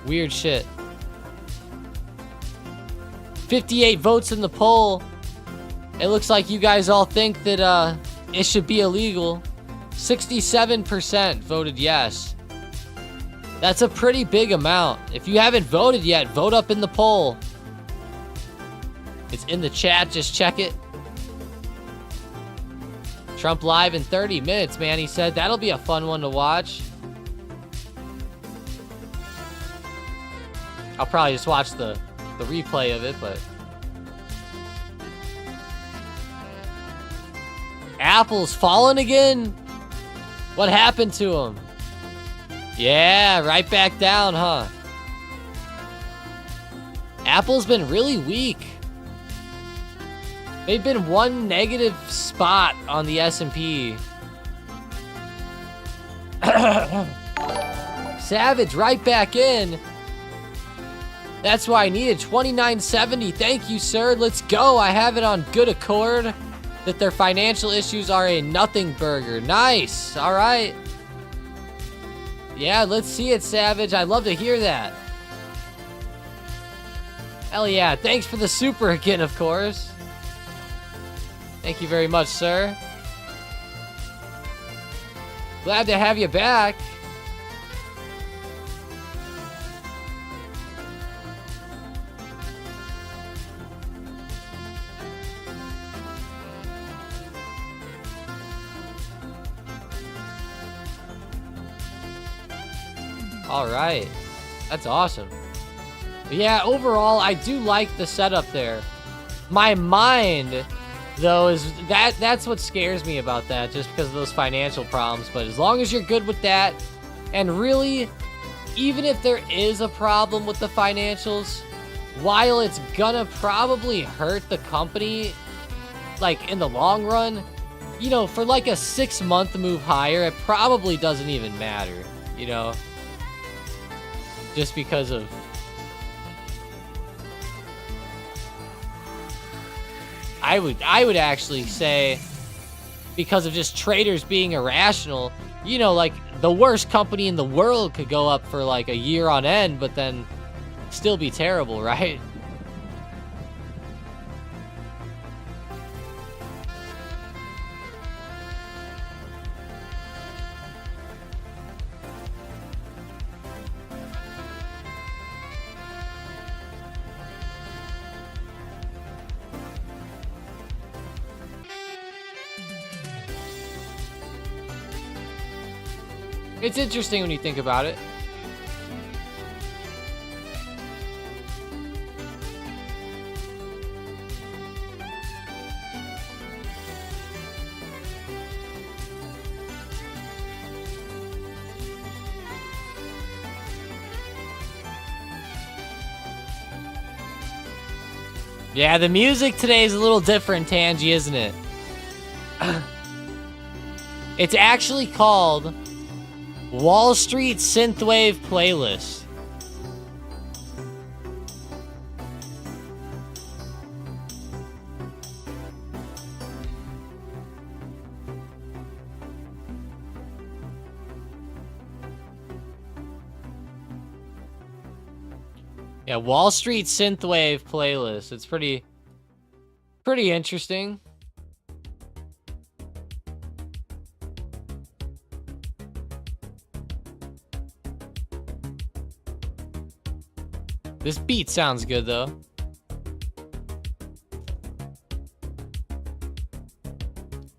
weird shit. 58 votes in the poll. It looks like you guys all think that it should be illegal. 67% voted yes. That's a pretty big amount. If you haven't voted yet, vote up in the poll. It's in the chat. Just check it. Trump live in 30 minutes, man. He said that'll be a fun one to watch. I'll probably just watch the replay of it, but Apple's fallen again? What happened to him? Yeah, right back down, huh? Apple's been really weak. They've been one negative spot on the S&P. Savage right back in. That's why I needed 29.70. Thank you, sir. Let's go. I have it on good accord that their financial issues are a nothing burger. Nice. All right. Yeah, let's see it, Savage. I'd love to hear that. Hell yeah. Thanks for the super again, of course. Thank you very much, sir. Glad to have you back. All right. That's awesome. But yeah, overall, I do like the setup there. My mind though, is that's what scares me about that, just because of those financial problems. But as long as you're good with that, and really, even if there is a problem with the financials, while it's gonna probably hurt the company, like in the long run, you know, for like a 6-month move higher, it probably doesn't even matter, you know, just because of I would actually say, because of just traders being irrational, you know, like the worst company in the world could go up for like a year on end, but then still be terrible, right? It's interesting when you think about it. Yeah, the music today is a little different, Tangy, isn't it? It's actually called Wall Street Synthwave Playlist. Yeah, Wall Street Synthwave Playlist. It's pretty interesting. This beat sounds good, though.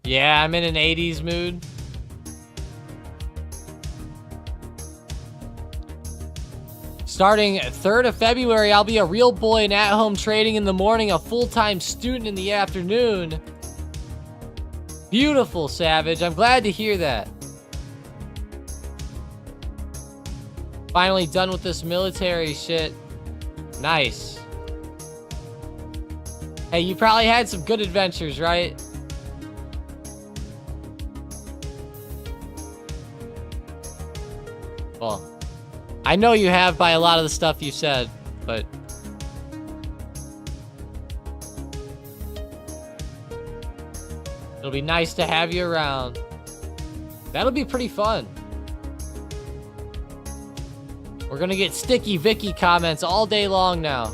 Yeah, I'm in an 80s mood. Starting 3rd of February, I'll be a real boy and at-home trading in the morning, a full-time student in the afternoon. Beautiful, Savage. I'm glad to hear that. Finally done with this military shit. Nice. Hey, you probably had some good adventures, right? Well, I know you have by a lot of the stuff you said, but it'll be nice to have you around. That'll be pretty fun. We're gonna get Sticky Vicky comments all day long now.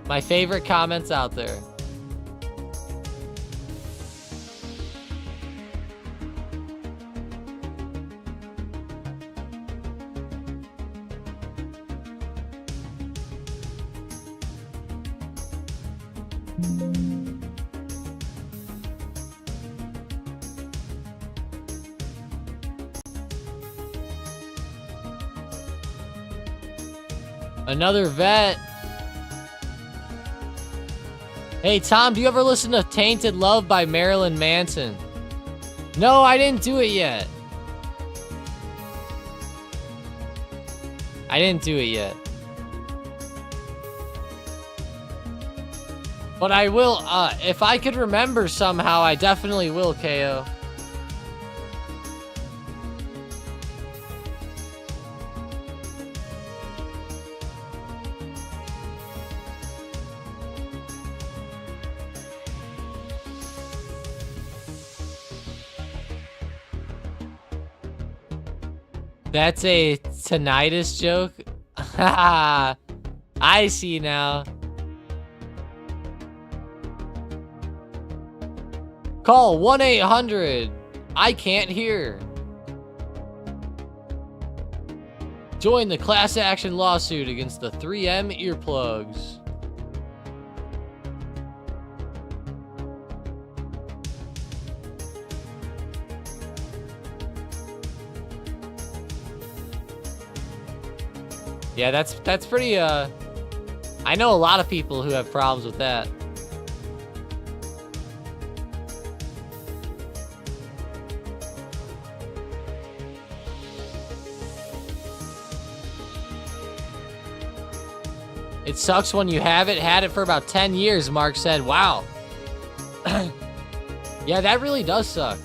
My favorite comments out there. Another vet. Hey, Tom, do you ever listen to Tainted Love by Marilyn Manson? No, I didn't do it yet. But I will, if I could remember somehow, I definitely will, KO. That's a tinnitus joke? Haha, I see now. Call 1-800. I can't hear. Join the class action lawsuit against the 3M earplugs. Yeah, that's pretty I know a lot of people who have problems with that. It sucks when you have it. Had it for about 10 years, Mark said. Wow. Yeah, that really does suck.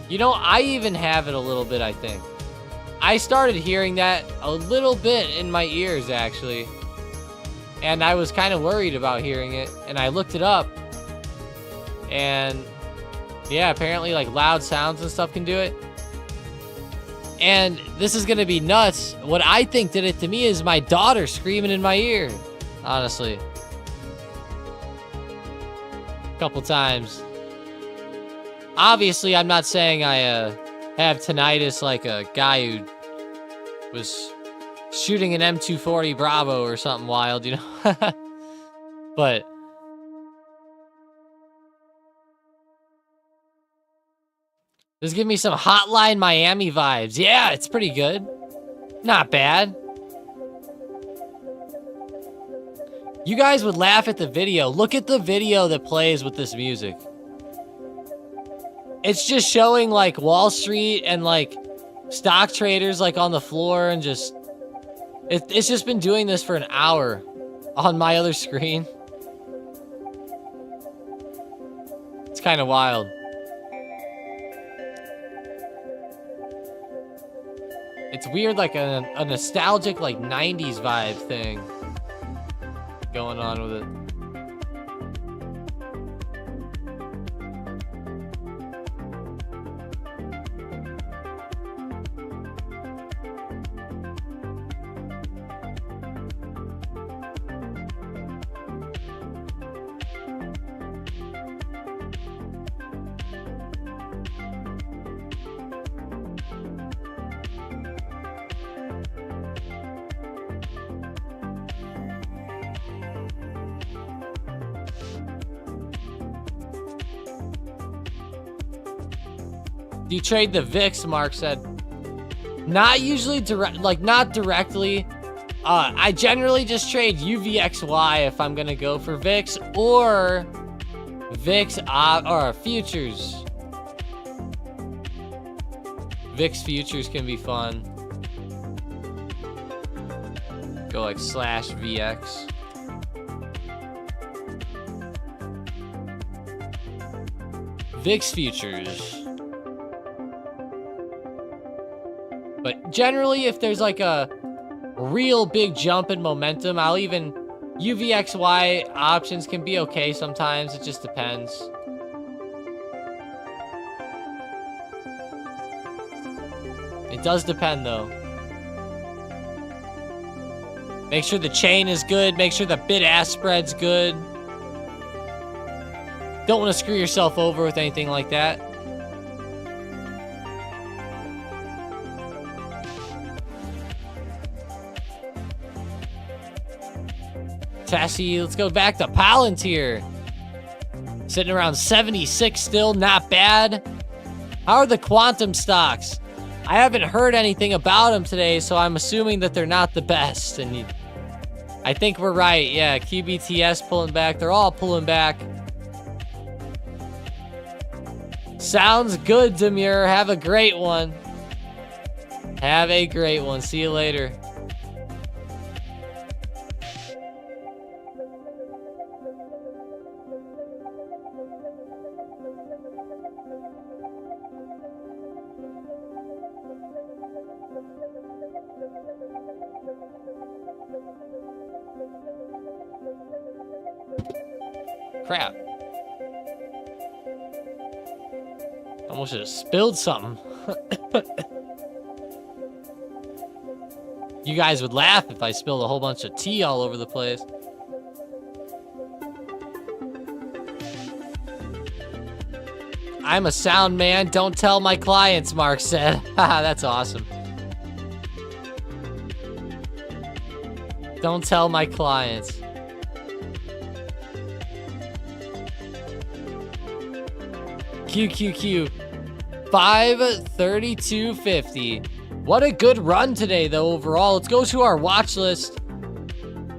You know, I even have it a little bit, I think. I started hearing that a little bit in my ears, actually. And I was kind of worried about hearing it. And I looked it up. And yeah, apparently like loud sounds and stuff can do it. And this is going to be nuts. What I think did it to me is my daughter screaming in my ear. Honestly. A couple times. Obviously, I'm not saying I have tinnitus like a guy who was shooting an M240 Bravo or something wild, you know? But this give me some Hotline Miami vibes. Yeah, it's pretty good. Not bad. You guys would laugh at the video. Look at the video that plays with this music. It's just showing like Wall Street and like stock traders like on the floor and just... It's just been doing this for an hour on my other screen. It's kind of wild. It's weird, like a nostalgic, like 90s vibe thing going on with it. Do you trade the VIX? Mark said. Not usually direct, like not directly. I generally just trade UVXY if I'm gonna go for VIX or VIX or futures. VIX futures can be fun. Go like /VX. VIX futures. But generally, if there's like a real big jump in momentum, I'll even... UVXY options can be okay sometimes. It just depends. It does depend, though. Make sure the chain is good. Make sure the bid-ask spread's good. Don't want to screw yourself over with anything like that. Tessie, let's go back to Palantir. Sitting around 76 still, not bad. How are the quantum stocks? I haven't heard anything about them today, so I'm assuming that they're not the best. And I think we're right. Yeah, QBTS pulling back. They're all pulling back. Sounds good, Demure. Have a great one. Have a great one. See you later. Crap. Almost should have spilled something. You guys would laugh if I spilled a whole bunch of tea all over the place. I'm a sound man. Don't tell my clients, Mark said. That's awesome. Don't tell my clients. QQQ 532.50. What a good run today, though, overall. Let's go to our watch list.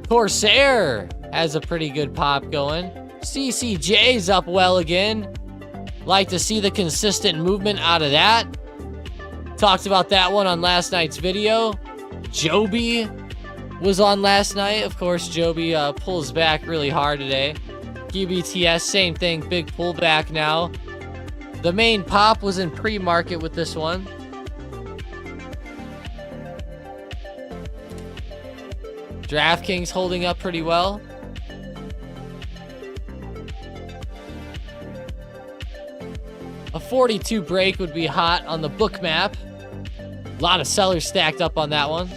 Corsair has a pretty good pop going. CCJ's up well again. Like to see the consistent movement out of that. Talked about that one on last night's video. Joby was on last night. Of course, Joby pulls back really hard today. QBTS, same thing. Big pullback now. The main pop was in pre-market with this one. DraftKings holding up pretty well. A 42 break would be hot on the Bookmap. A lot of sellers stacked up on that one.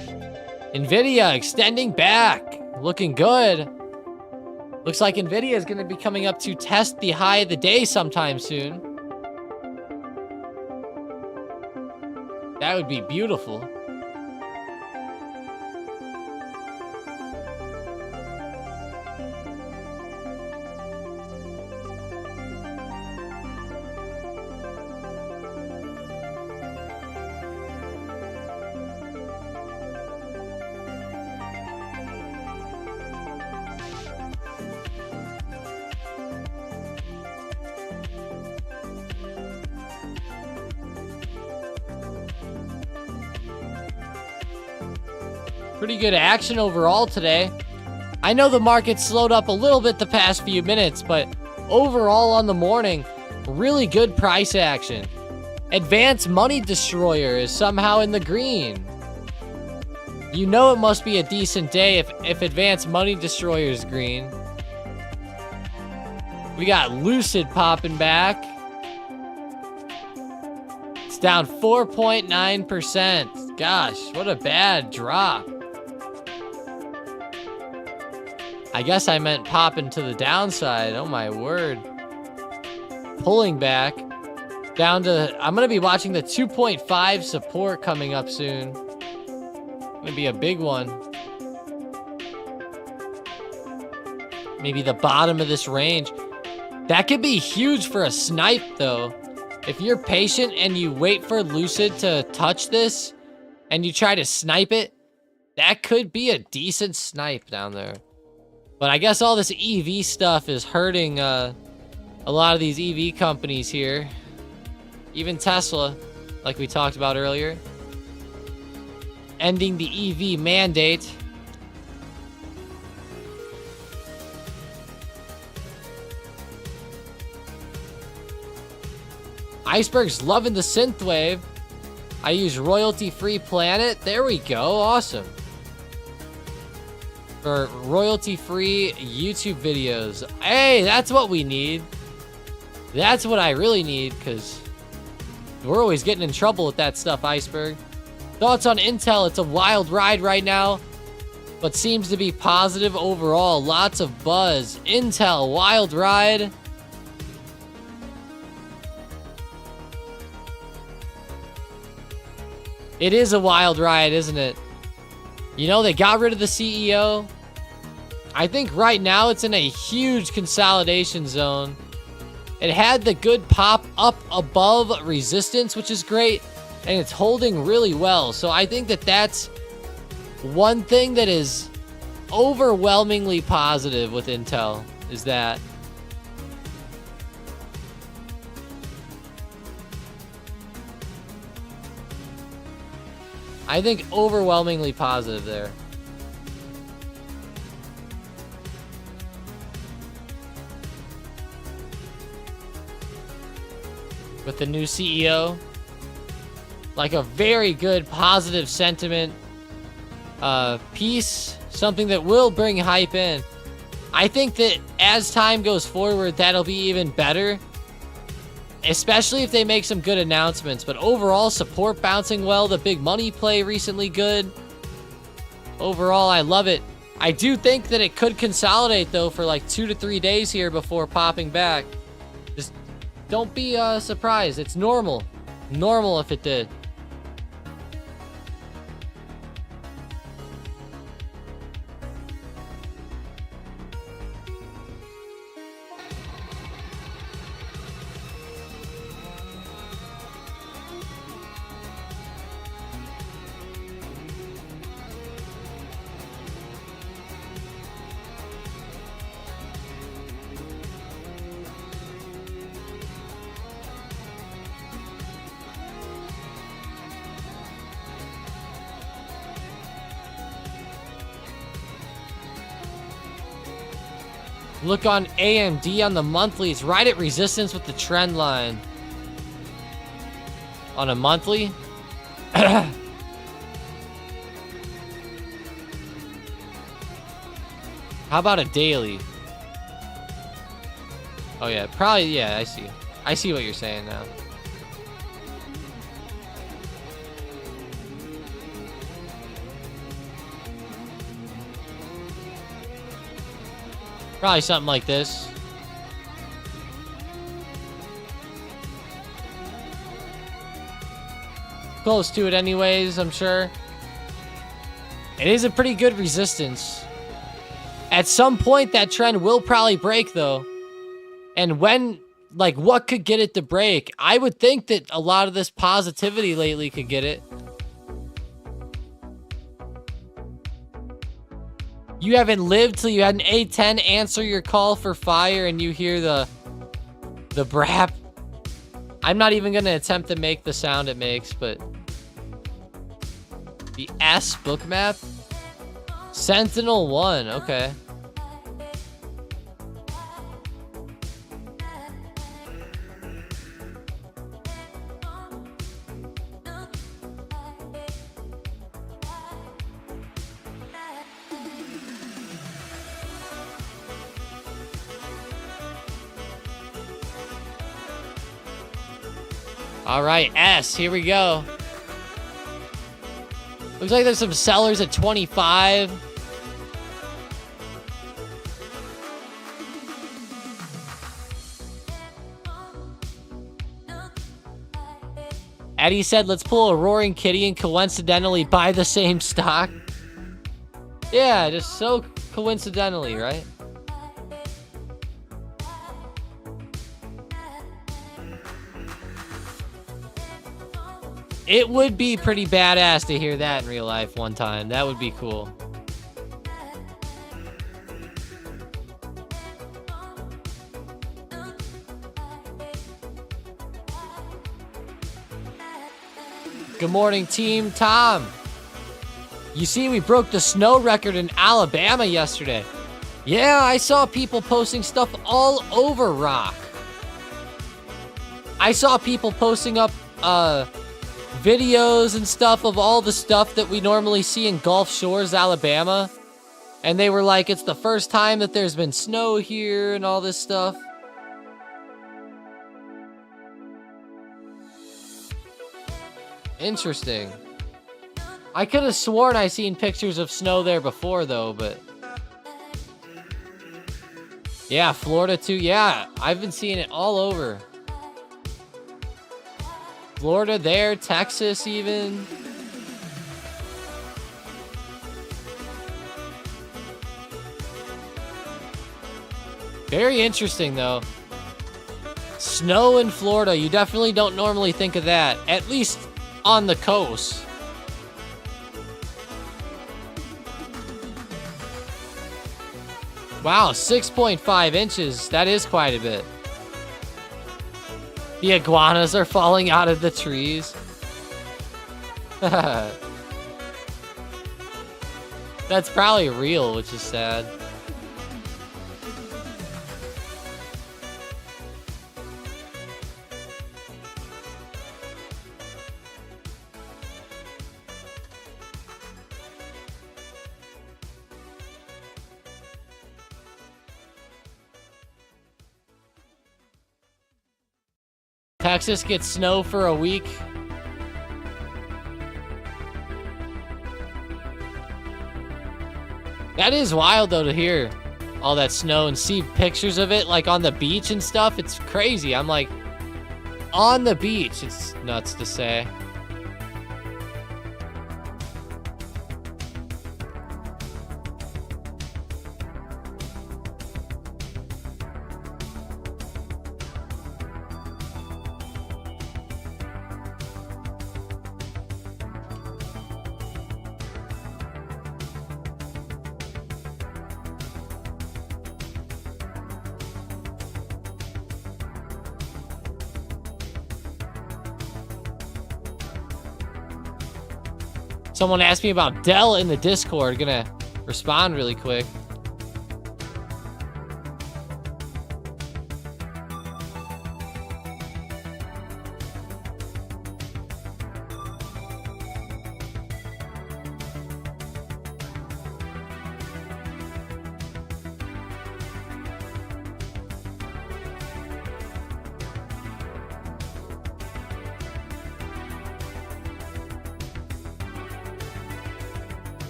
Nvidia extending back. Looking good. Looks like Nvidia is going to be coming up to test the high of the day sometime soon. That would be beautiful. Pretty good action overall today. I know the market slowed up a little bit the past few minutes, but overall on the morning, really good price action. Advanced Money Destroyer is somehow in the green. You know it must be a decent day if Advanced Money Destroyer is green. We got Lucid popping back. It's down 4.9%. Gosh, what a bad drop. I guess I meant popping to the downside. Oh my word. Pulling back down to, I'm going to be watching the 2.5 support coming up soon. Going to be a big one. Maybe the bottom of this range. That could be huge for a snipe though. If you're patient and you wait for Lucid to touch this and you try to snipe it, that could be a decent snipe down there. But I guess all this EV stuff is hurting a lot of these EV companies here. Even Tesla, like we talked about earlier. Ending the EV mandate. Iceberg's loving the synthwave. I use royalty-free Planet. There we go. Awesome. For royalty-free YouTube videos. Hey, that's what we need. That's what I really need, because we're always getting in trouble with that stuff, Iceberg. Thoughts on Intel? It's a wild ride right now, but seems to be positive overall. Lots of buzz. Intel, wild ride. It is a wild ride, isn't it? You know, they got rid of the CEO. I think right now it's in a huge consolidation zone. It had the good pop up above resistance, which is great, and it's holding really well. So I think that that's one thing that is overwhelmingly positive with Intel, is that I think overwhelmingly positive there. With the new CEO, like a very good positive sentiment piece, something that will bring hype in. I think that as time goes forward, that'll be even better, especially if they make some good announcements. But overall, support bouncing well. The big money play recently good. Overall, I love it. I do think that it could consolidate, though, for like 2 to 3 days here before popping back. Just don't be surprised. It's normal. Normal if it did. Look on AMD on the monthly. It's right at resistance with the trend line. On a monthly. How about a daily? Oh yeah, probably, yeah, I see. I see what you're saying now. Probably something like this. Close to it anyways, I'm sure. It is a pretty good resistance. At some point, that trend will probably break, though. And when, like, what could get it to break? I would think that a lot of this positivity lately could get it. You haven't lived till you had an A10 answer your call for fire and you hear the brap. I'm not even going to attempt to make the sound it makes, but the S Bookmap? Sentinel 1, okay. All right, S, here we go. Looks like there's some sellers at 25. Eddie said, let's pull a roaring kitty and coincidentally buy the same stock. Yeah, just so coincidentally, right? It would be pretty badass to hear that in real life one time. That would be cool. Good morning, team. Tom. You see, we broke the snow record in Alabama yesterday. Yeah, I saw people posting stuff all over Rock. I saw people posting up, videos and stuff of all the stuff that we normally see in Gulf Shores, Alabama. And they were like, it's the first time that there's been snow here and all this stuff. Interesting. I could have sworn I seen pictures of snow there before, though, but... Yeah, Florida, too. Yeah, I've been seeing it all over. Florida there, Texas even. Very interesting, though. Snow in Florida. You definitely don't normally think of that. At least on the coast. Wow, 6.5 inches. That is quite a bit. The iguanas are falling out of the trees. That's probably real, which is sad. Texas gets snow for a week. That is wild, though, to hear all that snow and see pictures of it, like, on the beach and stuff. It's crazy. I'm like, on the beach. It's nuts to say. Someone asked me about Dell in the Discord. Gonna respond really quick.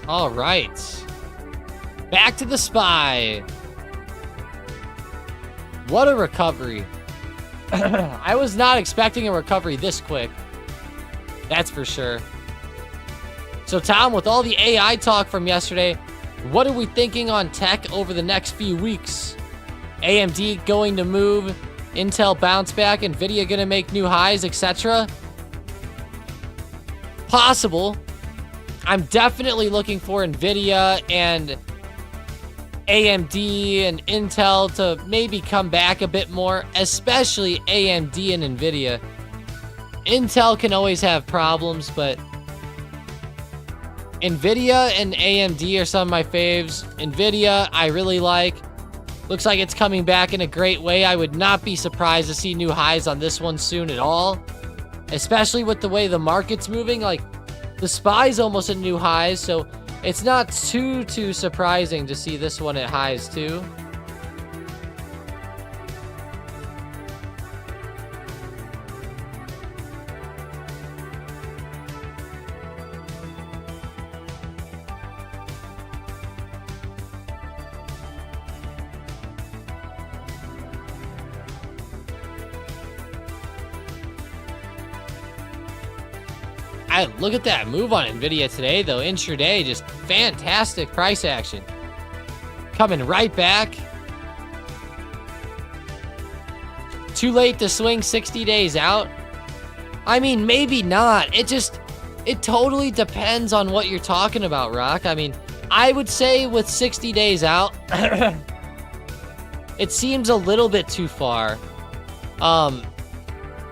All right. Back to the SPY. What a recovery. I was not expecting a recovery this quick. That's for sure. So, Tom, with all the AI talk from yesterday, what are we thinking on tech over the next few weeks? AMD going to move, Intel bounce back, Nvidia going to make new highs, etc.? Possible. I'm definitely looking for Nvidia and AMD and Intel to maybe come back a bit more, especially AMD and Nvidia. Intel can always have problems, but Nvidia and AMD are some of my faves. Nvidia, I really like. Looks like it's coming back in a great way. I would not be surprised to see new highs on this one soon at all, especially with the way the market's moving. Like, the SPY's almost at new highs, so it's not too surprising to see this one at highs too. Look at that move on Nvidia today, though. Intraday, just fantastic price action. Coming right back. Too late to swing 60 days out? I mean, maybe not. It totally depends on what you're talking about, Rock. I mean, I would say with 60 days out, it seems a little bit too far.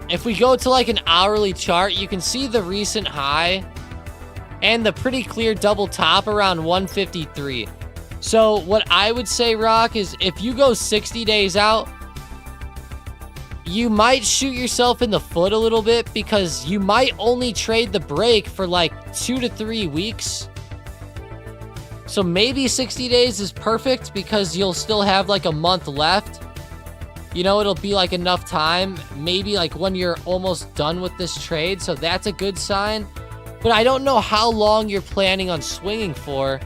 If we go to like an hourly chart, you can see the recent high and the pretty clear double top around 153. So what I would say, Rock, is if you go 60 days out, you might shoot yourself in the foot a little bit because you might only trade the break for like 2 to 3 weeks. So maybe 60 days is perfect because you'll still have like a month left. You know, it'll be like enough time, maybe like when you're almost done with this trade. So that's a good sign. But I don't know how long you're planning on swinging for.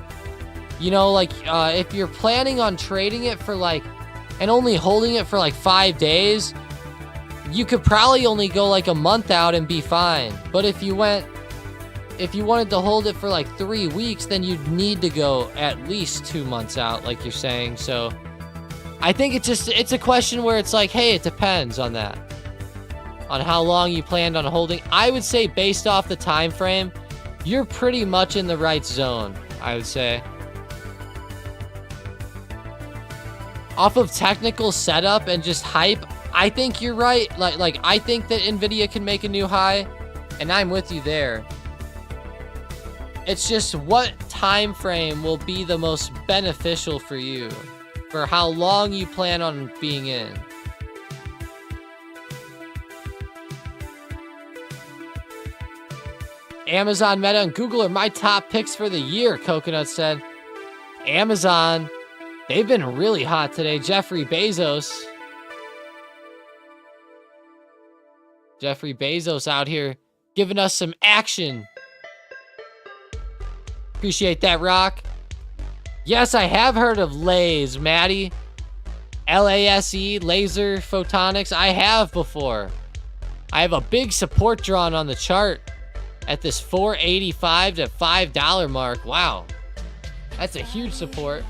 You know, like if you're planning on trading it for like, and only holding it for like 5 days, you could probably only go like a month out and be fine. But if you wanted to hold it for like 3 weeks, then you'd need to go at least 2 months out, like you're saying. So I think it's a question where it's like, hey, it depends on that, on how long you planned on holding. I would say based off the time frame, you're pretty much in the right zone, I would say. Off of technical setup and just hype, I think you're right. Like I think that Nvidia can make a new high, and I'm with you there. It's just what time frame will be the most beneficial for you, for how long you plan on being in. Amazon, Meta, and Google are my top picks for the year, Coconut said. Amazon, they've been really hot today. Jeffrey Bezos out here giving us some action. Appreciate that, Rock. Yes, I have heard of LASE, Maddie. LASE, Laser Photonics. I have before. I have a big support drawn on the chart at this $4.85 to $5 mark. Wow. That's a huge support.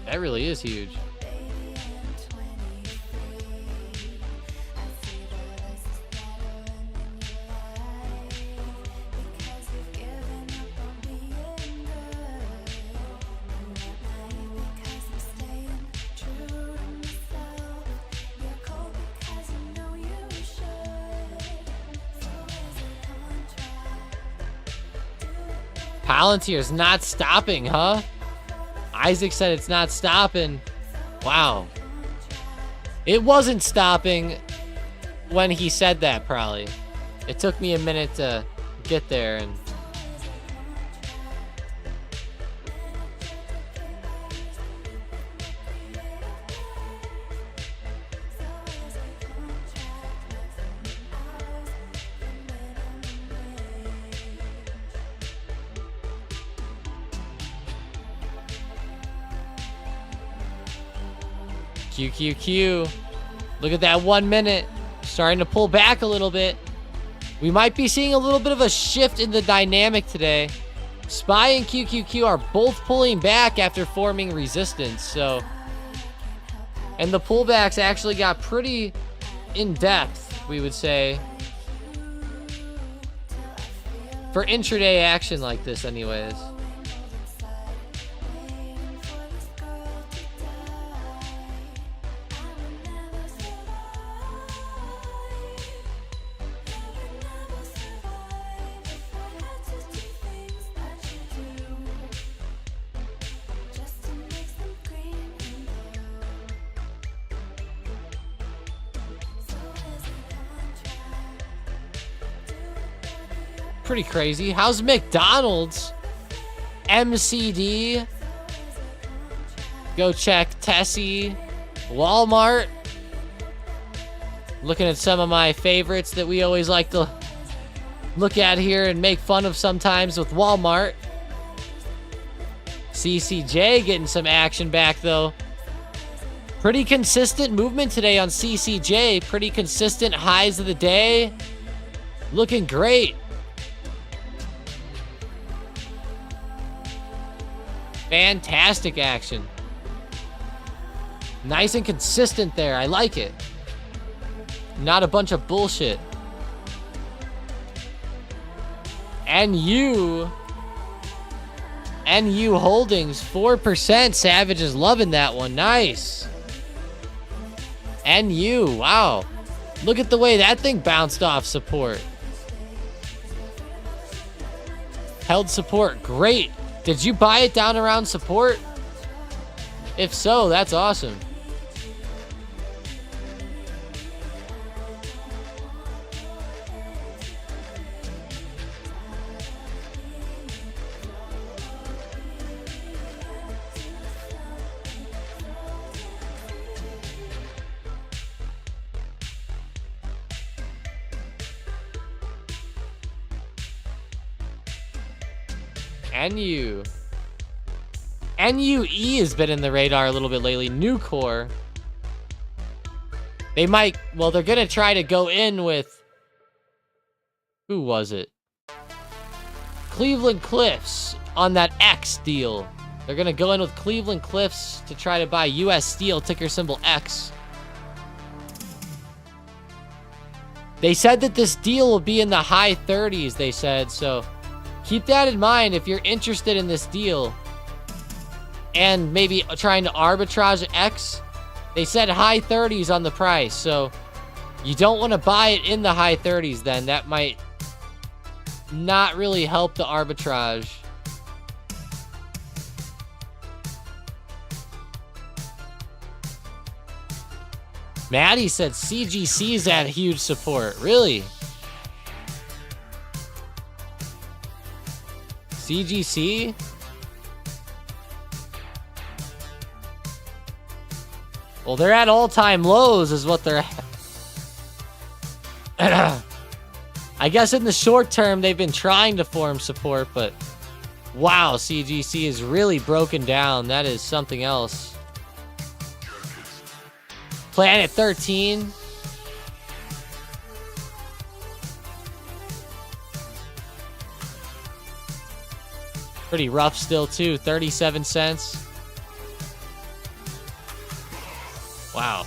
That really is huge. Palantir's not stopping, huh? Isaac said it's not stopping. Wow. It wasn't stopping when he said that, probably. It took me a minute to get there. And QQQ. Look at that 1 minute. Starting to pull back a little bit. We might be seeing a little bit of a shift in the dynamic today. SPY and QQQ are both pulling back after forming resistance. So, and the pullbacks actually got pretty in depth, we would say. For intraday action like this anyways. Pretty crazy. How's McDonald's? MCD. Go check Tessie. Walmart. Looking at some of my favorites that we always like to look at here and make fun of sometimes with Walmart. CCJ getting some action back though. Pretty consistent movement today on CCJ. Pretty consistent highs of the day. Looking great. Fantastic action. Nice and consistent there. I like it. Not a bunch of bullshit. NU Holdings, 4%. Savage is loving that one. Nice. NU, wow. Look at the way that thing bounced off support. Held support, great. Did you buy it down around support? If so, that's awesome. NUE has been in the radar a little bit lately. Nucor. They might, well, they're going to try to go in with, who was it? Cleveland Cliffs on that X deal. They're going to go in with Cleveland Cliffs to try to buy US Steel, ticker symbol X. They said that this deal will be in the high 30s, they said, so keep that in mind if you're interested in this deal and maybe trying to arbitrage X. They said high 30s on the price, so you don't want to buy it in the high 30s then. That might not really help the arbitrage. Maddie said CGC's at huge support. Really? CGC? Well, they're at all-time lows is what they're at. I guess in the short term, they've been trying to form support, but wow, CGC is really broken down. That is something else. Planet 13. Pretty rough still, too. 37 cents. Wow.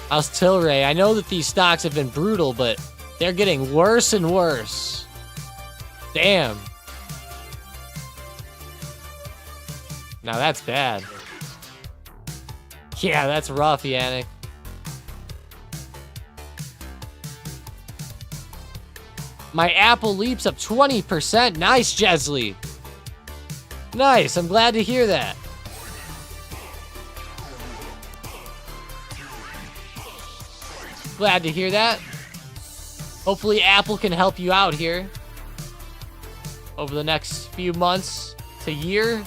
How's Tilray? I know that these stocks have been brutal, but they're getting worse and worse. Damn. Now that's bad. Yeah, that's rough, Yannick. My Apple leaps up 20%. Nice, Jesley. Nice. I'm glad to hear that. Glad to hear that. Hopefully Apple can help you out here over the next few months to year.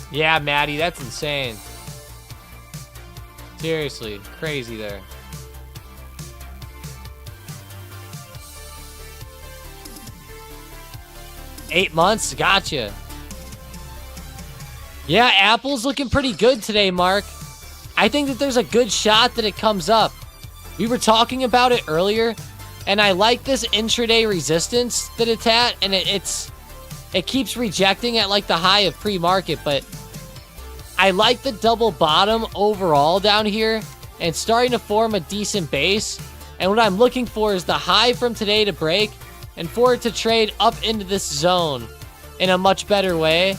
Yeah, Maddie, that's insane. Seriously, crazy there. 8 months? Gotcha. Yeah, Apple's looking pretty good today, Mark. I think that there's a good shot that it comes up. We were talking about it earlier, and I like this intraday resistance that it's at, and it keeps rejecting at like the high of pre-market, but I like the double bottom overall down here and starting to form a decent base. And what I'm looking for is the high from today to break and for it to trade up into this zone in a much better way.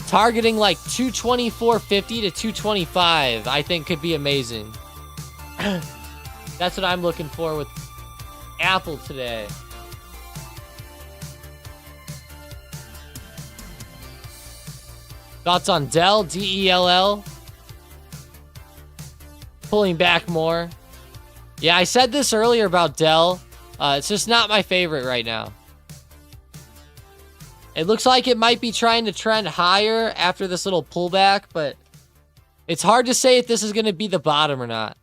Targeting like 224.50 to 225, I think could be amazing. That's what I'm looking for with Apple today. Thoughts on Dell, D-E-L-L? Pulling back more. Yeah, I said this earlier about Dell. It's just not my favorite right now. It looks like it might be trying to trend higher after this little pullback, but it's hard to say if this is going to be the bottom or not.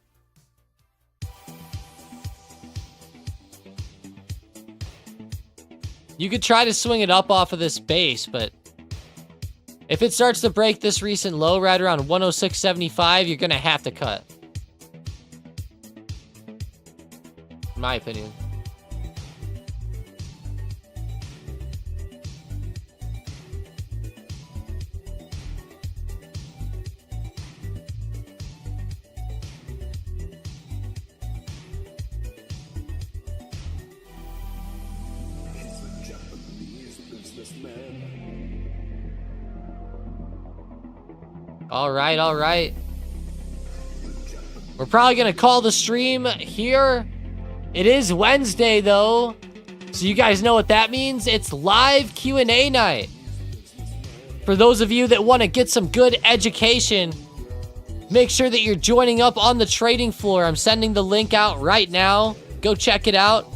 You could try to swing it up off of this base, but if it starts to break this recent low right around 106.75, you're going to have to cut. In my opinion. All right. We're probably going to call the stream here. It is Wednesday, though. So you guys know what that means. It's live Q&A night. For those of you that want to get some good education, make sure that you're joining up on the trading floor. I'm sending the link out right now. Go check it out.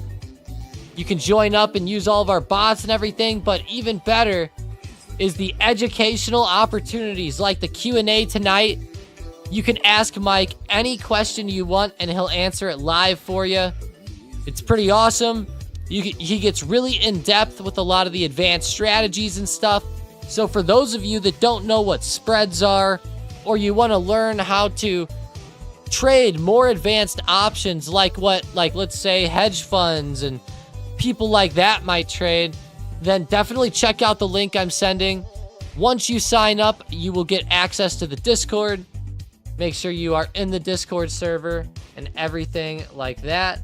You can join up and use all of our bots and everything, but even better is the educational opportunities like the Q&A tonight. You can ask Mike any question you want and he'll answer it live for you. It's pretty awesome. He gets really in-depth with a lot of the advanced strategies and stuff. So for those of you that don't know what spreads are, or you want to learn how to trade more advanced options like let's say hedge funds and people like that might trade, then definitely check out the link I'm sending. Once you sign up, you will get access to the Discord. Make sure you are in the Discord server and everything like that.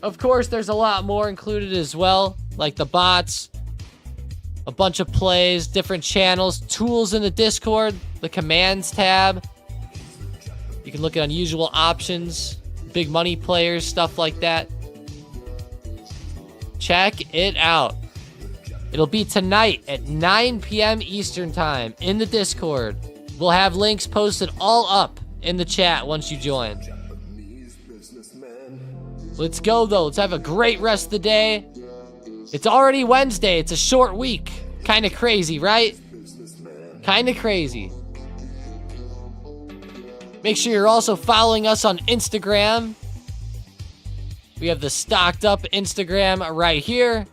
Of course, there's a lot more included as well, like the bots, a bunch of plays, different channels, tools in the Discord, the commands tab. You can look at unusual options, big money players, stuff like that. Check it out. It'll be tonight at 9 p.m. Eastern Time in the Discord. We'll have links posted all up in the chat once you join. Let's go, though. Let's have a great rest of the day. It's already Wednesday. It's a short week. Kind of crazy, right? Kind of crazy. Make sure you're also following us on Instagram. We have the StockedUp Instagram right here.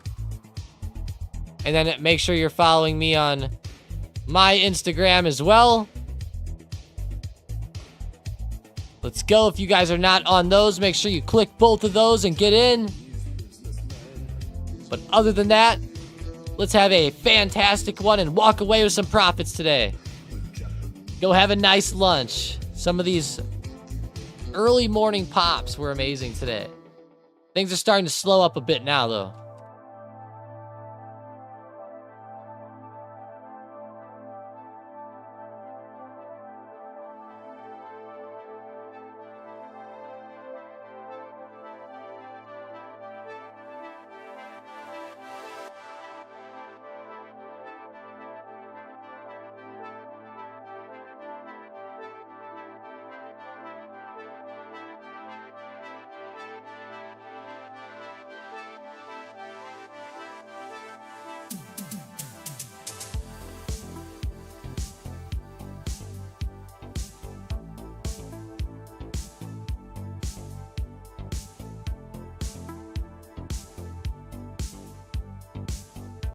And then make sure you're following me on my Instagram as well. Let's go. If you guys are not on those, make sure you click both of those and get in. But other than that, let's have a fantastic one and walk away with some profits today. Go have a nice lunch. Some of these early morning pops were amazing today. Things are starting to slow up a bit now, though.